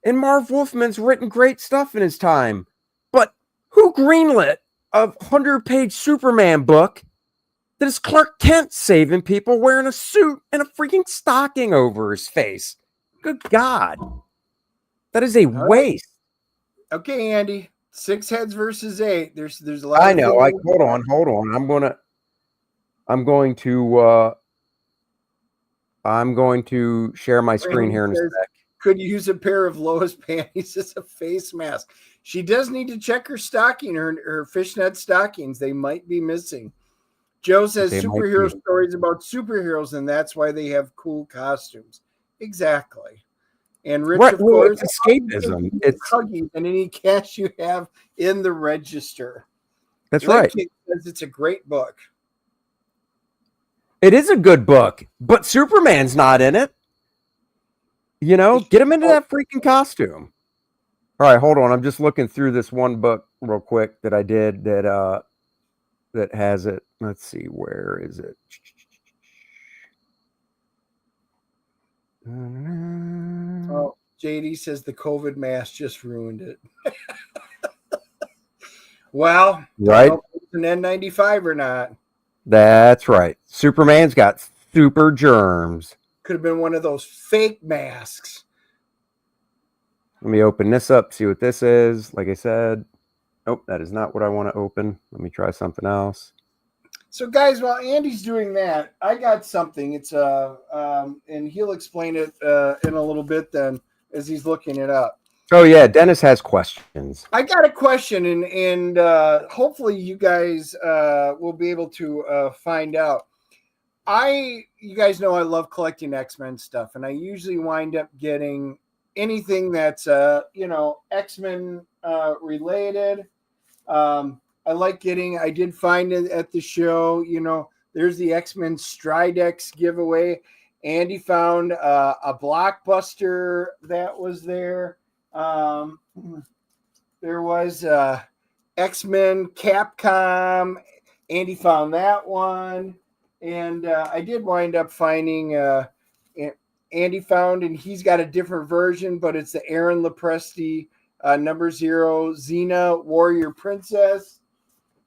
A: And Marv Wolfman's written great stuff in his time. But who greenlit a 100-page Superman book that is Clark Kent saving people wearing a suit and a freaking stocking over his face? Good God. That is a waste.
B: Okay, Andy. 6 heads versus 8. There's a lot.
A: I know. Hold on. I'm going to share my screen here in a sec.
B: Could use a pair of Lois panties as a face mask. She does need to check her stocking, her fishnet stockings. They might be missing. Joe says superhero stories about superheroes, and that's why they have cool costumes. Exactly. And Rich, of course,
A: it's escapism. It's
B: Huggies and any cash you have in the register.
A: That's right.
B: Says it's a great book.
A: It is a good book, but Superman's not in it. Get him into that freaking costume. All right, hold on. I'm just looking through this one book real quick that I did that has it. Let's see, where is it?
B: Oh, JD says the COVID mask just ruined it. Well,
A: right?
B: It's an N95 or not.
A: That's right. Superman's got super germs.
B: Could have been one of those fake masks.
A: Let me open this up, see what this is. Like I said, nope, that is not what I want to open. Let me try something else.
B: So, guys, while Andy's doing that, I got something. It's and he'll explain it in a little bit then as he's looking it up.
A: Oh yeah, Dennis has questions.
B: I got a question, and hopefully you guys will be able to find out. You guys know I love collecting X-Men stuff, and I usually wind up getting anything that's X-Men related. I did find it at the show, there's the X-Men Stridex giveaway. Andy found a blockbuster that was there. There was X-Men Capcom. Andy found that one. And I did wind up finding Andy found, and he's got a different version, but it's the Aaron Lopresti number 0 Xena Warrior Princess.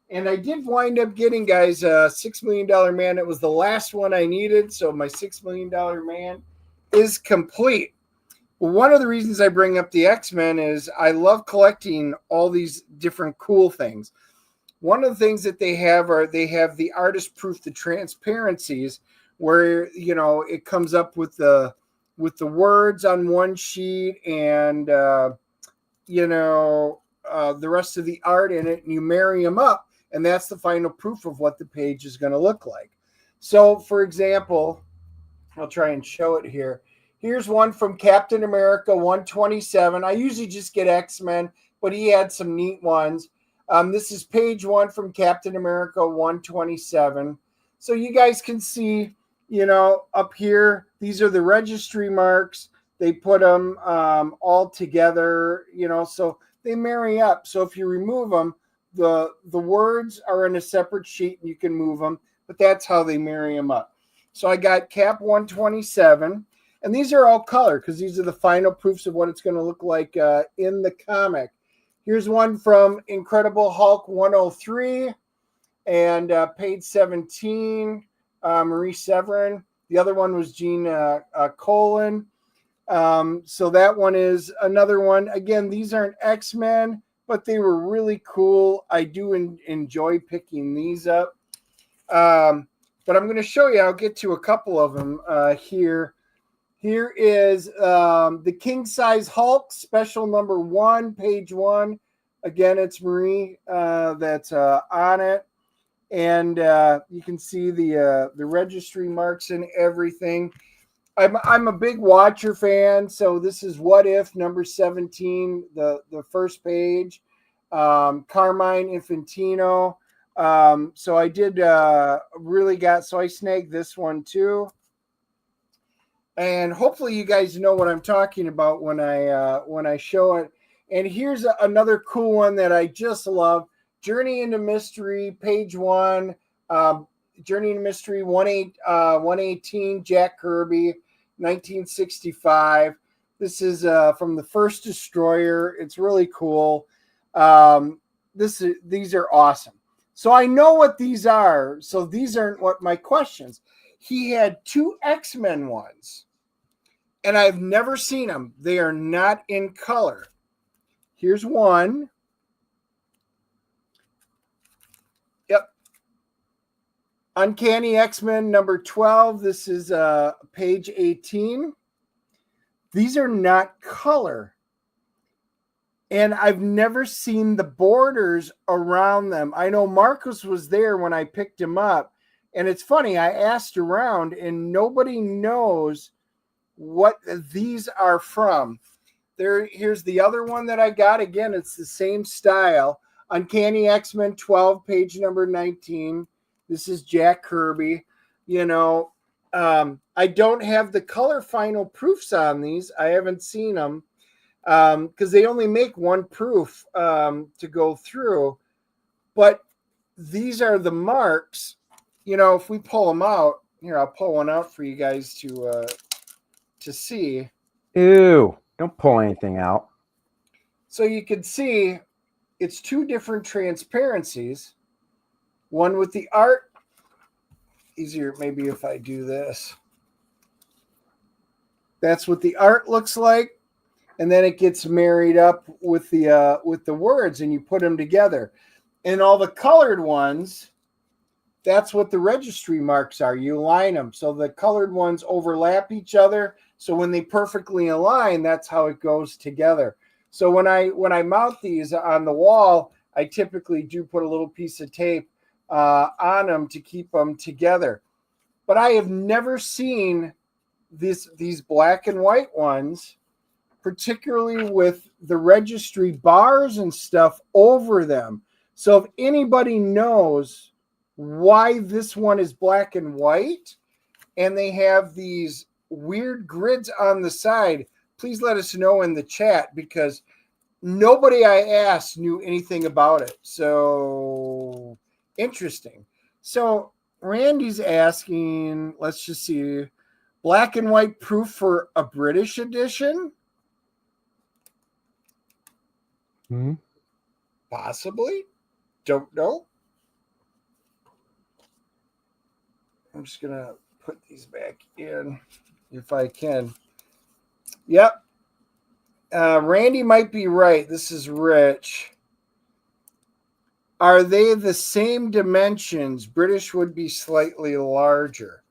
B: And I did wind up getting, guys, $6 Million Man. It was the last one I needed, so my $6 Million Man is complete. One of the reasons I bring up the X-Men is I love collecting all these different cool things. One of the things that they have the artist proof, the transparencies, where it comes up with the words on one sheet and the rest of the art in it, and you marry them up, and that's the final proof of what the page is going to look like. So, for example, I'll try and show it here. Here's one from Captain America 127. I usually just get X-Men, but he had some neat ones. This is page 1 from Captain America 127. So you guys can see, up here, these are the registry marks. They put them all together, so they marry up. So if you remove them, the words are in a separate sheet and you can move them, but that's how they marry them up. So I got Cap 127, and these are all color because these are the final proofs of what it's going to look like in the comic. Here's one from Incredible Hulk 103 and page 17, Marie Severin. The other one was Gene Colan. So that one is another one. Again, these aren't X-Men, but they were really cool. I do enjoy picking these up. But I'm going to show you. I'll get to a couple of them here. Here is the King Size Hulk, special number 1, page 1. Again, it's Marie that's on it. And you can see the registry marks and everything. I'm a big Watcher fan, so this is What If number 17, the first page. Carmine Infantino. So I did so I snagged this one too. And hopefully you guys know what I'm talking about when I show it. And here's another cool one that I just love. Journey into Mystery, page 1. Journey into Mystery 118, Jack Kirby, 1965. This is from the First Destroyer. It's really cool. These are awesome. So I know what these are. So these aren't what my questions. He had 2 X-Men ones, and I've never seen them. They are not in color. Here's one. Yep. Uncanny X-Men number 12. This is page 18. These are not color. And I've never seen the borders around them. I know Marcus was there when I picked him up. And it's funny, I asked around and nobody knows what these are from. Here's the other one that I got. Again, it's the same style. Uncanny X-Men 12, page number 19. This is Jack Kirby. I don't have the color final proofs on these. I haven't seen them. Because they only make one proof to go through. But these are the marks. If we pull them out, here, I'll pull one out for you guys to see.
A: Ew, don't pull anything out.
B: So you can see it's 2 different transparencies. One with the art. Easier maybe if I do this. That's what the art looks like. And then it gets married up with the words, and you put them together. And all the colored ones, that's what the registry marks are. You align them. So the colored ones overlap each other. So when they perfectly align, that's how it goes together. So when I mount these on the wall, I typically do put a little piece of tape on them to keep them together. But I have never seen these black and white ones, particularly with the registry bars and stuff over them. So if anybody knows why this one is black and white and they have these weird grids on the side, please let us know in the chat, because nobody I asked knew anything about it. So interesting. So Randy's asking, let's just see, black and white proof for a British edition?
A: Mm-hmm.
B: Possibly. Don't know. I'm just going to put these back in if I can. Yep. Randy might be right. This is Rich. Are they the same dimensions? British would be slightly larger.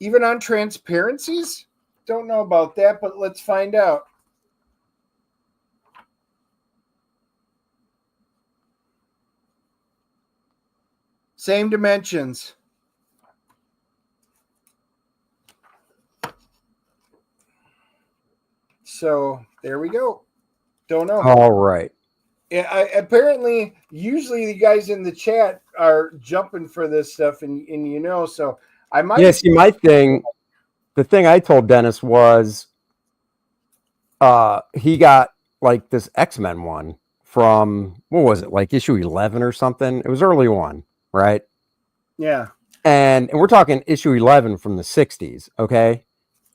B: Even on transparencies? Don't know about that, but let's find out. Same dimensions. So there we go. Don't know.
A: All right.
B: Apparently, usually the guys in the chat are jumping for this stuff, and so I might.
A: Yeah, see, the thing I told Dennis was he got like this X-Men one from, what was it, like issue 11 or something? It was early one, right?
B: Yeah.
A: And we're talking issue 11 from the 60s, okay?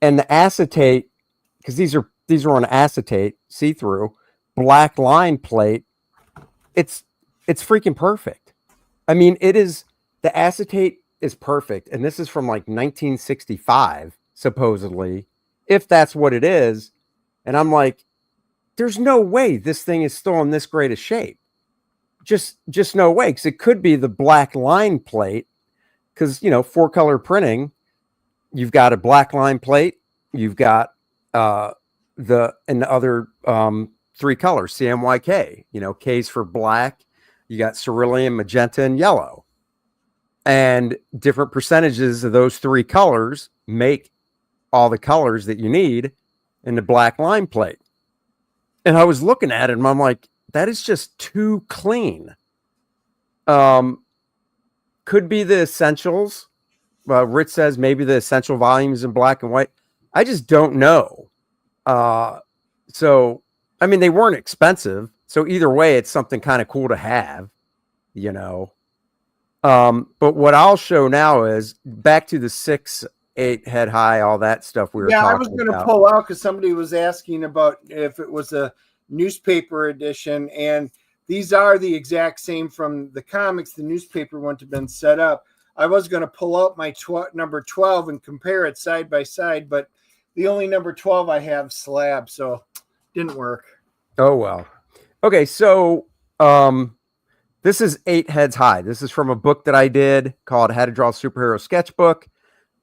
A: And the acetate, because these are on acetate, see-through, black line plate, it's freaking perfect. I mean, the acetate is perfect, and this is from like 1965, supposedly, if that's what it is. And I'm like, there's no way this thing is still in this great a shape. Just no way, because it could be the black line plate, because 4-color printing, you've got a black line plate, you've got the other 3 colors, CMYK, K's for black, you got cerulean, magenta, and yellow, and different percentages of those 3 colors make all the colors that you need in the black line plate. And I was looking at it and I'm like, that is just too clean. Could be the essentials. Rich says maybe the essential volumes in black and white. I just don't know. So, I mean, they weren't expensive. So either way, it's something kind of cool to have, But what I'll show now is back to the 6-8 head high, all that stuff we were talking about.
B: Yeah, I was going to pull out because somebody was asking about if it was a newspaper edition, and these are the exact same from the comics. The newspaper wouldn't have been set up. I was going to pull out my number 12 and compare it side by side, but the only number 12 I have slab, so didn't work.
A: Oh, well. Okay, so this is 8 heads high. This is from a book that I did called How to Draw a Superhero Sketchbook.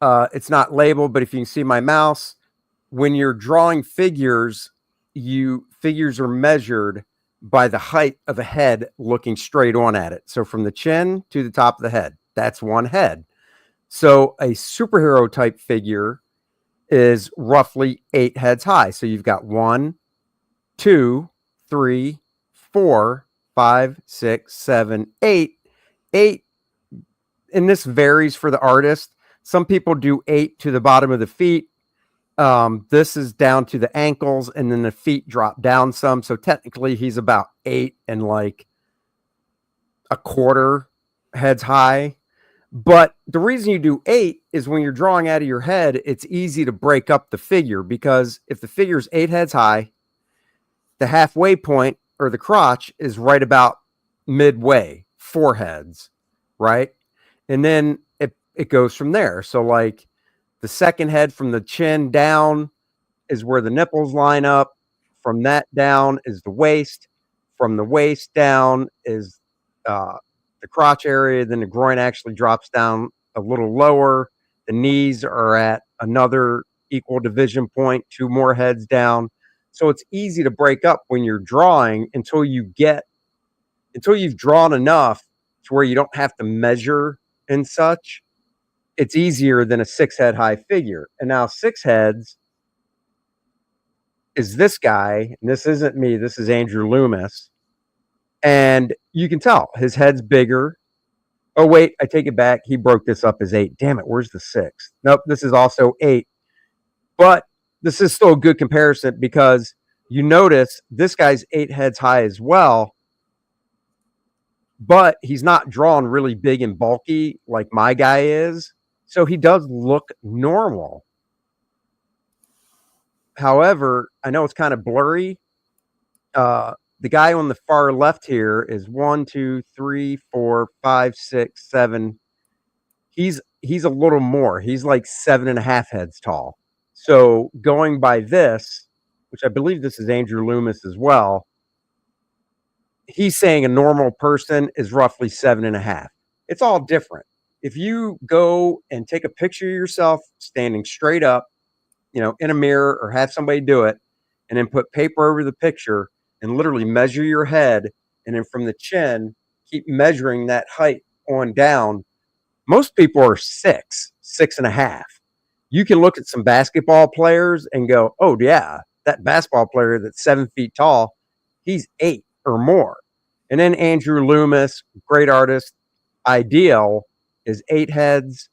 A: It's not labeled, but if you can see my mouse, when you're drawing figures are measured by the height of a head looking straight on at it. So from the chin to the top of the head, that's one head. So a superhero type figure is roughly 8 heads high. So you've got 1, 2, 3, 4, 5, 6, 7, 8. 8, and this varies for the artist. Some people do 8 to the bottom of the feet. This is down to the ankles, and then the feet drop down some. So technically he's about 8 and like a quarter heads high. But the reason you do 8 is when you're drawing out of your head, it's easy to break up the figure, because if the figure is 8 heads high, the halfway point or the crotch is right about midway, 4 heads, right? And then it goes from there. So like the second head from the chin down is where the nipples line up. From that down is the waist. From the waist down is the crotch area. Then the groin actually drops down a little lower. The knees are at another equal division point, 2 more heads down. So it's easy to break up when you're drawing until you've drawn enough to where you don't have to measure and such. It's easier than a 6 head high figure. And now 6 heads is this guy, and this isn't me, this is Andrew Loomis. And you can tell his head's bigger. Oh, wait, I take it back. He broke this up as 8. Damn it, where's the 6? Nope, this is also 8. But this is still a good comparison, because you notice this guy's 8 heads high as well, but he's not drawn really big and bulky like my guy is. So he does look normal. However, I know it's kind of blurry. The guy on the far left here is 1, 2, 3, 4, 5, 6, 7. He's a little more. He's like 7.5 heads tall. So going by this, which I believe this is Andrew Loomis as well, he's saying a normal person is roughly 7.5. It's all different. If you go and take a picture of yourself standing straight up, in a mirror, or have somebody do it, and then put paper over the picture and literally measure your head, and then from the chin, keep measuring that height on down, most people are 6, 6.5. You can look at some basketball players and go, oh yeah, that basketball player that's 7 feet tall, he's 8. or more. And then Andrew Loomis, great artist, ideal is 8 heads.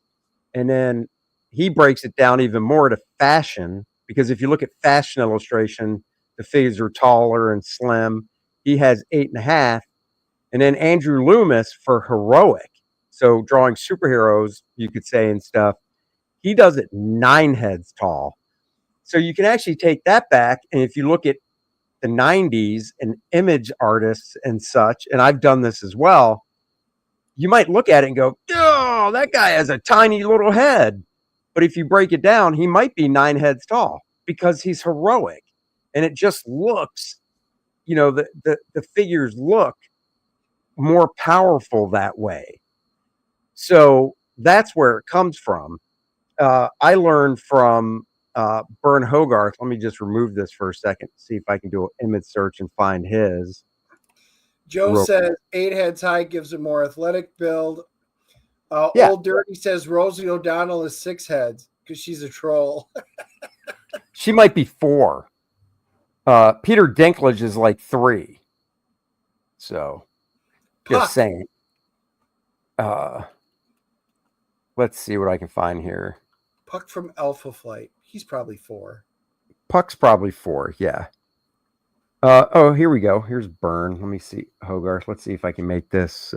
A: And then he breaks it down even more to fashion, because if you look at fashion illustration, the figures are taller and slim. He has 8.5. And then Andrew Loomis for heroic. So drawing superheroes, you could say, and stuff, he does it 9 heads tall. So you can actually take that back. And if you look at the 90s and image artists and such, and I've done this as well, you might look at it and go, oh, that guy has a tiny little head. But if you break it down, he might be 9 heads tall because he's heroic. And it just looks, the figures look more powerful that way. So that's where it comes from. I learned from Bern Hogarth. Let me just remove this for a second, see if I can do an image search and find his.
B: Joe says 8 heads high gives a more athletic build. Old Dirty says Rosie O'Donnell is 6 heads because she's a troll.
A: She might be 4. Peter Dinklage is like 3. So just saying. Let's see what I can find here.
B: Puck from Alpha Flight. He's probably 4.
A: Puck's probably 4, yeah. Oh, here we go. Here's Bern. Let me see. Hogarth. Let's see if I can make this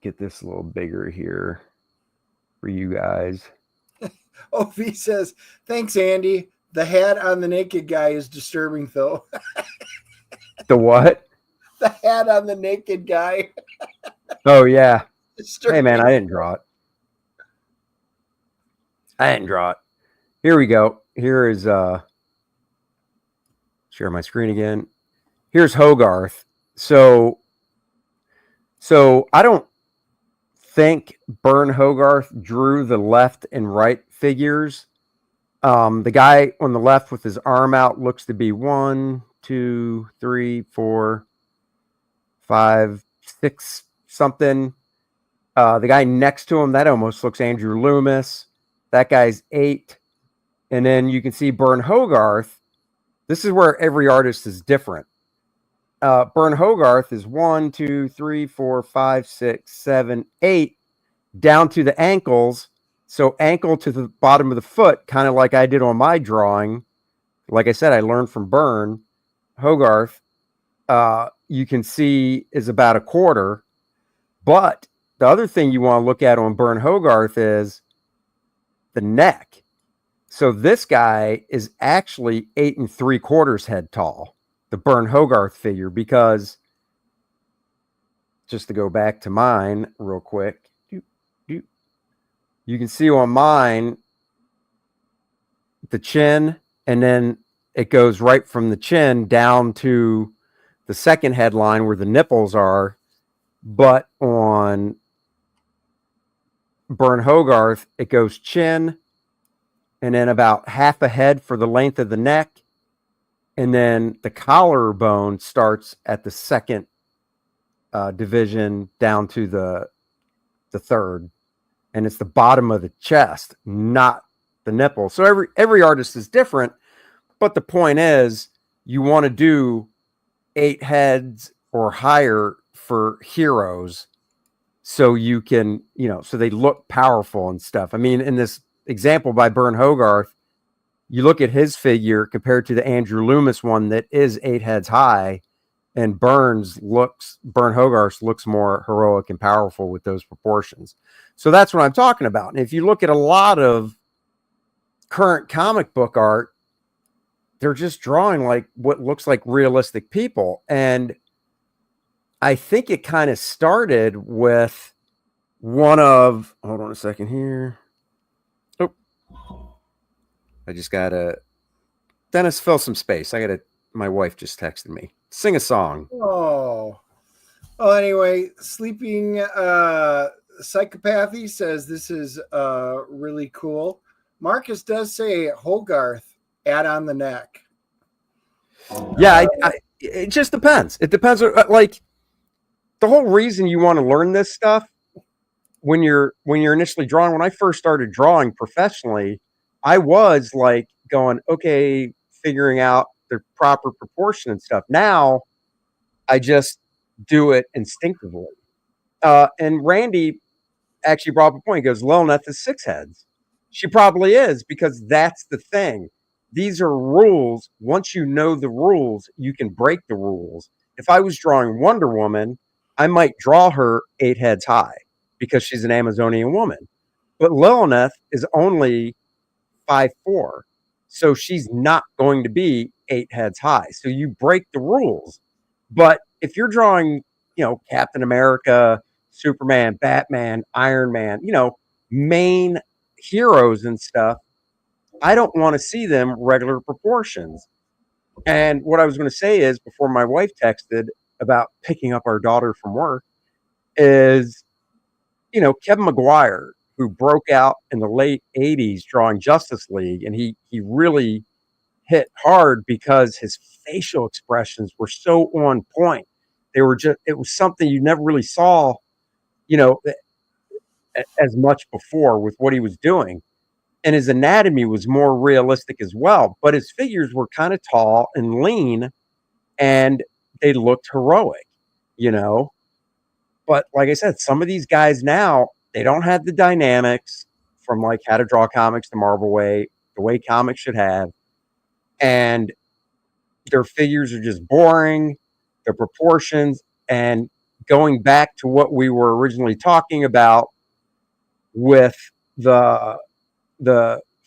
A: get this a little bigger here for you guys.
B: V says, thanks, Andy. The hat on the naked guy is disturbing, though.
A: The what?
B: The hat on the naked guy.
A: Oh, yeah.
B: Disturbing.
A: Hey, man, I didn't draw it. Here we go. Here is share my screen again. Here's Hogarth. So I don't think Bern Hogarth drew the left and right figures. The guy on the left with his arm out looks to be 1, 2, 3, 4, 5, 6 something. The guy next to him, that almost looks Andrew Loomis. That guy's 8. And then you can see Bern Hogarth. This is where every artist is different. Bern Hogarth is 1, 2, 3, 4, 5, 6, 7, 8, down to the ankles. So ankle to the bottom of the foot, kind of like I did on my drawing. Like I said, I learned from Bern Hogarth. You can see is about 1/4. But the other thing you want to look at on Bern Hogarth is the neck. So this guy is actually 8 3/4 head tall, the Bern Hogarth figure, because just to go back to mine real quick, you can see on mine the chin, and then it goes right from the chin down to the second headline where the nipples are. But on Bern Hogarth, it goes chin, and then about half a head for the length of the neck. And then the collarbone starts at the second division down to the third. And it's the bottom of the chest, not the nipple. So every artist is different. But the point is, you want to do 8 heads or higher for heroes so you can, so they look powerful and stuff. I mean, in this example by Bern Hogarth, you look at his figure compared to the Andrew Loomis one that is 8 heads high, and Bern Hogarth looks more heroic and powerful with those proportions. So that's what I'm talking about. And if you look at a lot of current comic book art, they're just drawing like what looks like realistic people. And I think it kind of started with hold on a second here. Oh, I just got Dennis, fill some space. My wife just texted me. Sing a song.
B: Oh, anyway, Sleeping Psychopathy says this is really cool. Marcus does say Hogarth, add on the neck.
A: Yeah, it just depends. It depends. Like, the whole reason you want to learn this stuff when you're initially drawing. When I first started drawing professionally, I was like going, okay, figuring out the proper proportion and stuff. Now I just do it instinctively. And Randy actually brought up a point. He goes, Lilneth is six heads. She probably is, because that's the thing. These are rules. Once you know the rules, you can break the rules. If I was drawing Wonder Woman, I might draw her eight heads high because she's an Amazonian woman. But Lilneth is only 5'4", so she's not going to be eight heads high. So you break the rules. But if you're drawing, Captain America, Superman, Batman, Iron Man, main heroes and stuff, I don't want to see them regular proportions. And what I was going to say is, before my wife texted about picking up our daughter from work, is, Kevin McGuire, who broke out in the late 80s drawing Justice League, and he really hit hard because his facial expressions were so on point. They were just, it was something you never really saw, as much before with what he was doing. And his anatomy was more realistic as well, but his figures were kind of tall and lean, and they looked heroic, But like I said, some of these guys now, they don't have the dynamics from like How to Draw Comics the Marvel way, the way comics should have. And their figures are just boring, their proportions. And going back to what we were originally talking about with the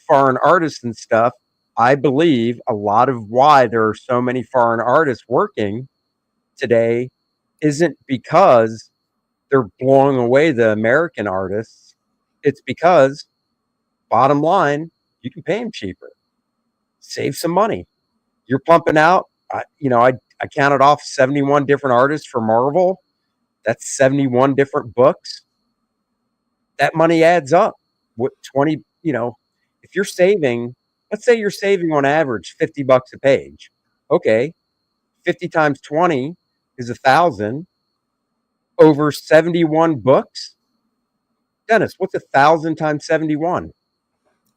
A: foreign artists and stuff, I believe a lot of why there are so many foreign artists working today isn't because they're blowing away the American artists. It's because, bottom line, you can pay them cheaper, save some money. You're pumping out, I counted off 71 different artists for Marvel. That's 71 different books. That money adds up. What 20, if you're saving, let's say you're saving on average $50 a page. Okay, 50 times 20 is 1,000 over 71 books. Dennis, what's 1,000 times 71?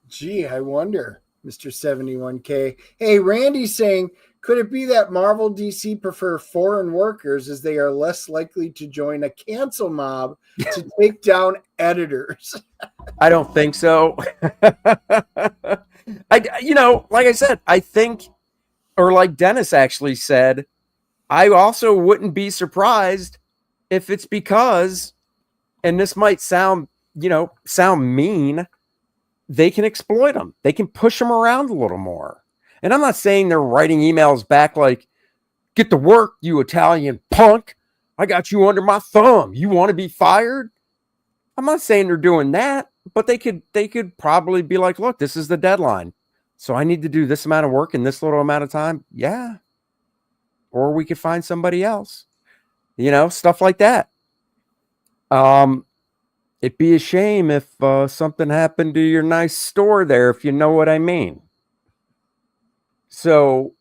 B: Gee, I wonder, Mr. 71K. Hey, Randy's saying, could it be that Marvel DC prefer foreign workers as they are less likely to join a cancel mob to take down editors?
A: I don't think so. Like I said, I think, or like Dennis actually said, I also wouldn't be surprised if it's because, and this might sound mean, they can exploit them. They can push them around a little more. And I'm not saying they're writing emails back like, get to work, you Italian punk. I got you under my thumb. You want to be fired? I'm not saying they're doing that, but they could probably be like, look, this is the deadline. So I need to do this amount of work in this little amount of time. Yeah. Or we could find somebody else. Stuff like that. It'd be a shame if something happened to your nice store there, if you know what I mean. So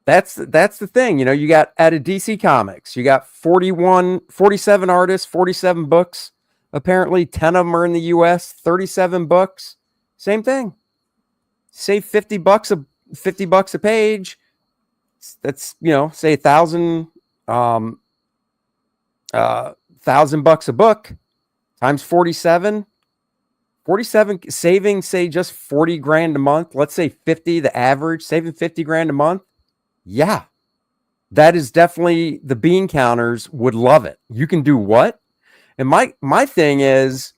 A: that's the thing. You got out of DC Comics, you got 47 artists, 47 books. Apparently 10 of them are in the US, 37 books. Same thing. Save $50 a page. That's, say $1,000 $1,000 a book times 47 saving, say just 40 grand a month. Let's say 50, the average, saving 50 grand a month. Yeah, that is definitely, the bean counters would love it. You can do what? And my thing is,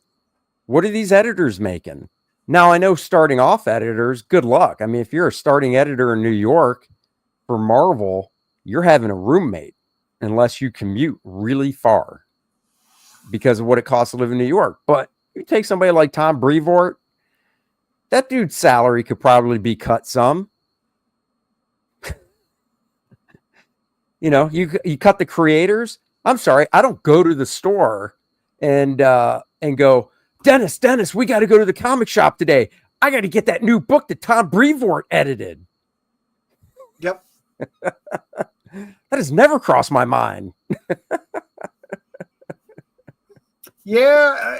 A: what are these editors making? Now, I know starting off editors, good luck. I mean, if you're a starting editor in New York for Marvel, you're having a roommate unless you commute really far because of what it costs to live in New York. But you take somebody like Tom Brevoort, that dude's salary could probably be cut some. You cut the creators. I'm sorry, I don't go to the store and go, Dennis, we got to go to the comic shop today. I got to get that new book that Tom Brevoort edited.
B: Yep.
A: That has never crossed my mind.
B: Yeah,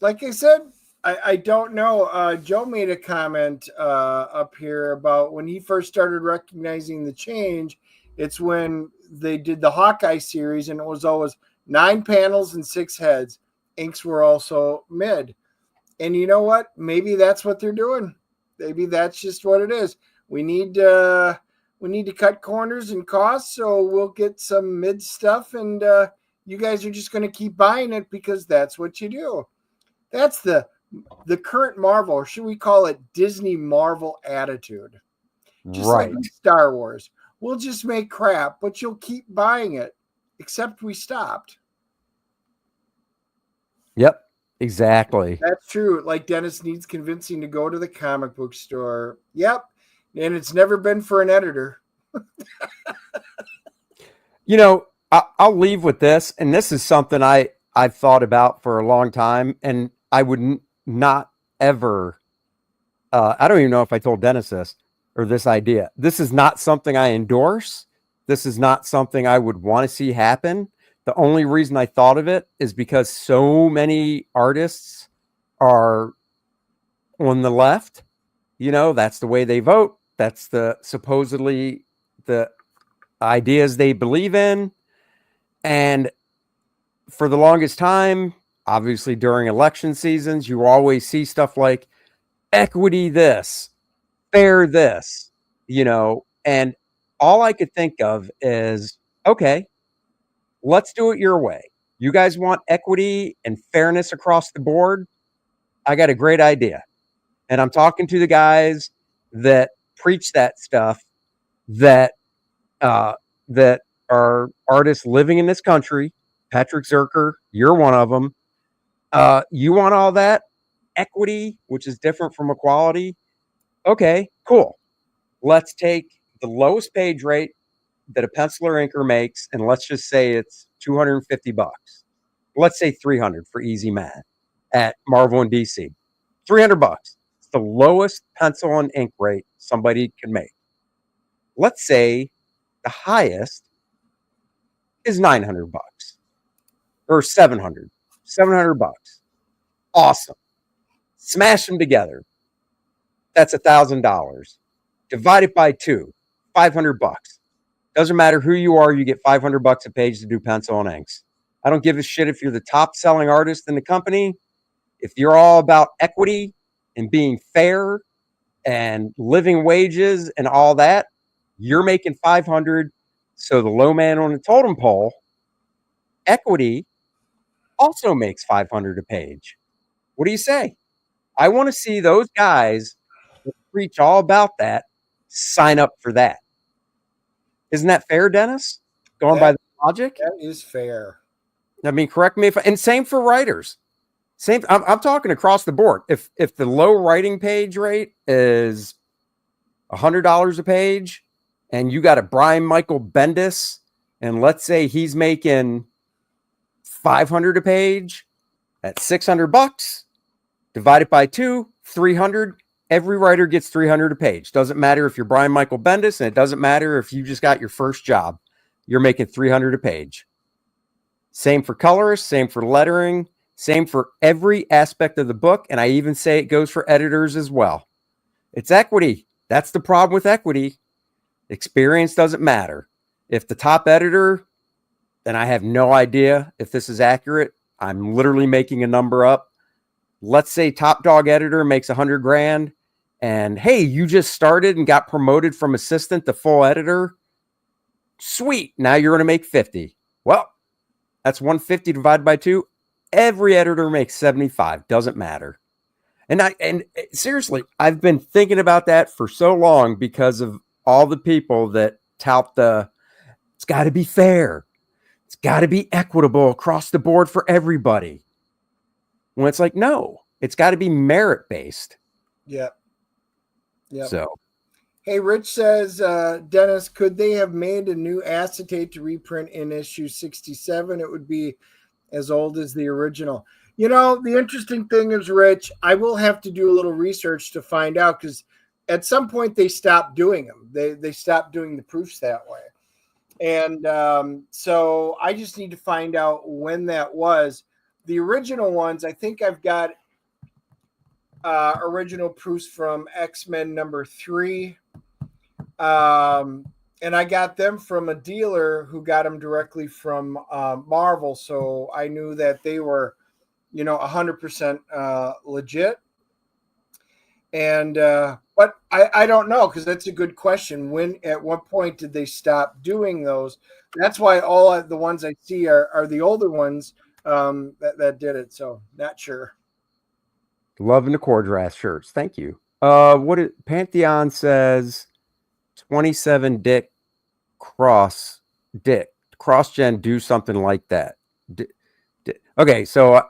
B: like I said, I don't know. Joe made a comment up here about when he first started recognizing the change. It's when they did the Hawkeye series, and it was always 9 panels and 6 heads. Inks were also mid. And you know what? Maybe that's what they're doing. Maybe that's just what it is. We need to cut corners and costs, so we'll get some mid stuff, and you guys are just going to keep buying it because that's what you do. That's the current Marvel, or should we call it Disney Marvel attitude? Just
A: Right.
B: like Star Wars. We'll just make crap, but you'll keep buying it. Except we stopped.
A: Yep. Exactly.
B: That's true. Like Dennis needs convincing to go to the comic book store. Yep. And it's never been for an editor.
A: You know, I'll leave with this, and this is something I've thought about for a long time, and I would not ever. I don't even know if I told Dennis this or this idea. This is not something I endorse. This is not something I would want to see happen. The only reason I thought of it is because so many artists are on the left. You know, that's the way they vote. That's the supposedly the ideas they believe in. And for the longest time, obviously during election seasons, you always see stuff like equity this, fair this, you know, and all I could think of is, okay, let's do it your way. You guys want equity and fairness across the board? I got a great idea. And I'm talking to the guys that preach that stuff that that are artists living in this country. Patrick Zerker, you're one of them. You want all that equity, which is different from equality. Okay, cool. Let's take the lowest page rate that a penciler inker makes, and let's just say it's $250. Let's say 300 for easy math at Marvel and DC. $300. It's the lowest pencil and ink rate somebody can make. Let's say the highest is $900 or 700. $700. Awesome. Smash them together. That's $1,000. Divide it by 2. $500. Doesn't matter who you are, you get $500 a page to do pencil and inks. I don't give a shit if you're the top selling artist in the company. If you're all about equity and being fair and living wages and all that, you're making 500. So the low man on the totem pole, equity, also makes 500 a page. What do you say? I want to see those guys that preach all about that sign up for that. Isn't that fair, Dennis? Going by the logic?
B: That is fair.
A: I mean, correct me if and same for writers. Same. I'm talking across the board. If the low writing page rate is $100 a page, and you got a Brian Michael Bendis, and let's say he's making 500 a page at $600, divide it by 2, 300. Every writer gets 300 a page. Doesn't matter if you're Brian Michael Bendis, and it doesn't matter if you just got your first job. You're making 300 a page. Same for colorists, same for lettering, same for every aspect of the book. And I even say it goes for editors as well. It's equity. That's the problem with equity. Experience doesn't matter. If the top editor, and I have no idea if this is accurate, I'm literally making a number up. Let's say top dog editor makes 100 grand, and hey, you just started and got promoted from assistant to full editor. Sweet. Now you're going to make 50. Well, that's 150 divided by 2. Every editor makes 75. Doesn't matter. And seriously, I've been thinking about that for so long because of all the people that tout it's got to be fair. It's got to be equitable across the board for everybody. When it's like, no, it's got to be merit based.
B: Yep.
A: So,
B: hey, Rich says, Dennis, could they have made a new acetate to reprint in issue 67? It would be as old as the original. You know, the interesting thing is, Rich, I will have to do a little research to find out, because at some point they stopped doing them. They stopped doing the proofs that way. And so I just need to find out when that was. The original ones, I think I've got original proofs from X-Men #3. And I got them from a dealer who got them directly from Marvel. So I knew that they were, 100% legit. And but I don't know, because that's a good question. At what point did they stop doing those? That's why all the ones I see are the older ones that did it. So not sure.
A: Loving the Cordras shirts. Thank you. Pantheon says 27 Dick cross gen do something like that. Okay, so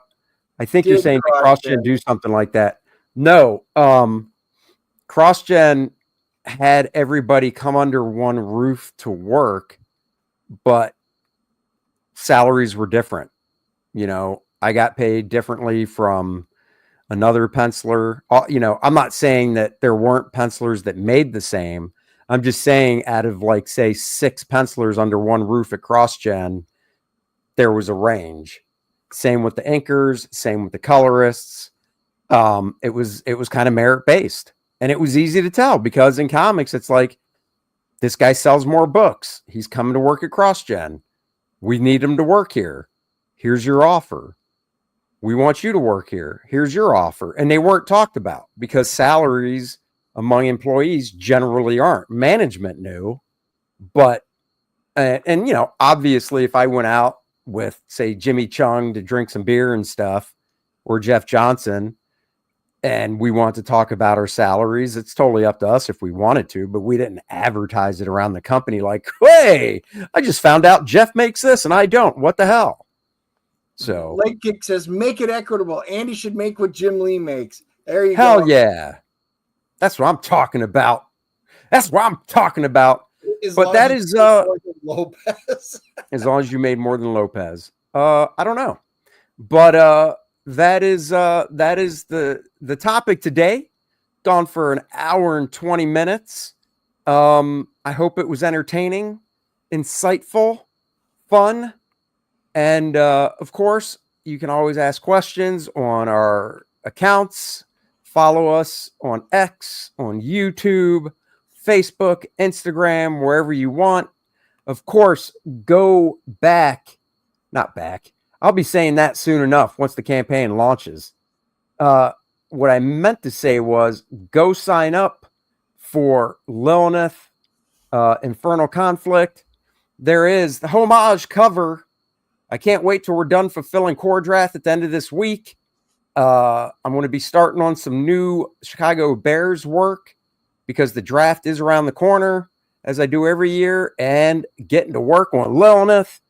A: I think you're saying cross gen do something like that. No, cross gen had everybody come under one roof to work, but salaries were different. I got paid differently from another penciler. I'm not saying that there weren't pencilers that made the same. I'm just saying, out of say 6 pencilers under one roof at CrossGen, there was a range. Same with the inkers, same with the colorists. It was kind of merit based, and it was easy to tell, because in comics, it's like, this guy sells more books. He's coming to work at CrossGen. We need him to work here. Here's your offer. We want you to work here. Here's your offer. And they weren't talked about, because salaries among employees generally aren't. Management knew, but, and obviously, if I went out with, say, Jimmy Chung to drink some beer and stuff, or Jeff Johnson, and we want to talk about our salaries, it's totally up to us if we wanted to, but we didn't advertise it around the company like, hey, I just found out Jeff makes this and I don't. What the hell? So
B: Leg Kick says, make it equitable. Andy should make what Jim Lee makes. There you
A: go. Hell yeah. That's what I'm talking about. But that is
B: Lopez.
A: As long as you made more than Lopez. I don't know. But that is the topic today. Gone for an hour and 20 minutes. I hope it was entertaining, insightful, fun. And of course, you can always ask questions on our accounts. Follow us on X, on YouTube, Facebook, Instagram, wherever you want. Of course, go back. Not back. I'll be saying that soon enough once the campaign launches. What I meant to say was, go sign up for Lilith, Infernal Conflict. There is the homage cover. I can't wait till we're done fulfilling core draft at the end of this week. I'm going to be starting on some new Chicago Bears work, because the draft is around the corner, as I do every year, and getting to work on Lilith.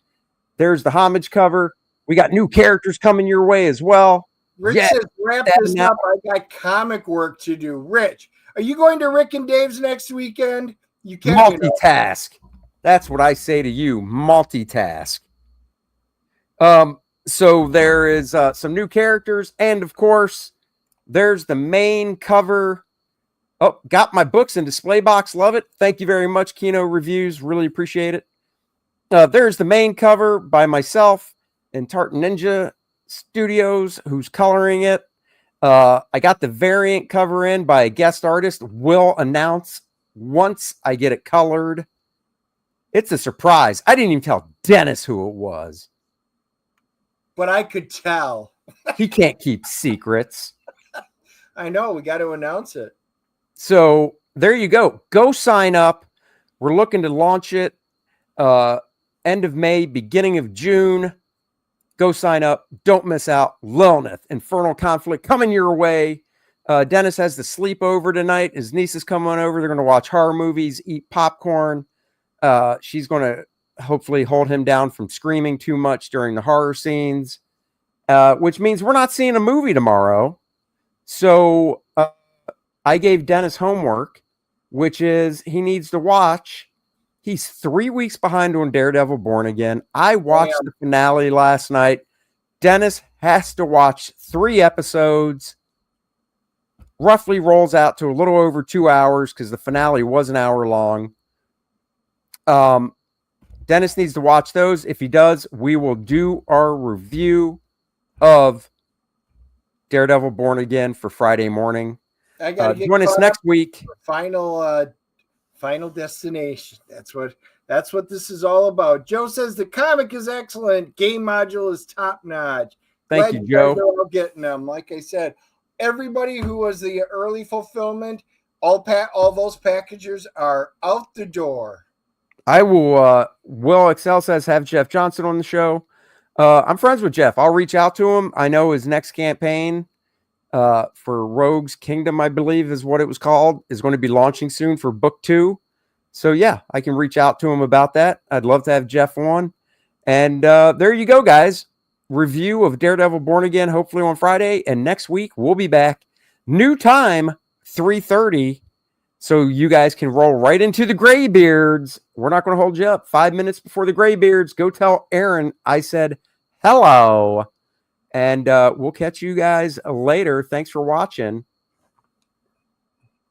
A: There's the homage cover. We got new characters coming your way as well.
B: Rich says, wrap this up. I got comic work to do. Rich, are you going to Rick and Dave's next weekend? You can't
A: multitask. That's what I say to you. Multitask. So there is some new characters, and of course, there's the main cover. Oh, got my books in display box. Love it. Thank you very much, Kino Reviews. Really appreciate it. There's the main cover by myself and Tartan Ninja Studios, who's coloring it. I got the variant cover in by a guest artist. Will announce once I get it colored. It's a surprise. I didn't even tell Dennis who it was.
B: But I could tell.
A: He can't keep secrets.
B: I know. We got to announce it.
A: So there you go. Go sign up. We're looking to launch it end of May, beginning of June. Go sign up. Don't miss out. Lilith, Infernal Conflict coming your way. Dennis has the sleepover tonight. His niece is coming over. They're going to watch horror movies, eat popcorn. She's going to hopefully hold him down from screaming too much during the horror scenes, which means we're not seeing a movie tomorrow. So I gave Dennis homework, which is he needs to watch. He's 3 weeks behind on Daredevil Born Again. I watched the finale last night. Dennis has to watch 3 episodes. Roughly rolls out to a little over 2 hours, because the finale was an hour long. Dennis needs to watch those. If he does, we will do our review of Daredevil Born Again for Friday morning.
B: I gotta get
A: join us next week.
B: Final destination. That's what this is all about. Joe says the comic is excellent. Game module is top notch.
A: Thank you, Joe.
B: Guys are all getting them. Like I said, everybody who was the early fulfillment, all those packagers are out the door.
A: I will. Will Excel says have Jeff Johnson on the show. I'm friends with Jeff. I'll reach out to him. I know his next campaign for Rogue's Kingdom, I believe is what it was called, is going to be launching soon for book 2. So yeah, I can reach out to him about that. I'd love to have Jeff on. And there you go, guys. Review of Daredevil Born Again, hopefully on Friday. And next week, we'll be back. New time, 3:30. So you guys can roll right into the Graybeards. We're not going to hold you up. 5 minutes before the Graybeards, go tell Aaron I said hello. And we'll catch you guys later. Thanks for watching.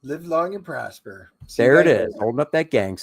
B: Live long and prosper.
A: There it is, holding up that gang sign.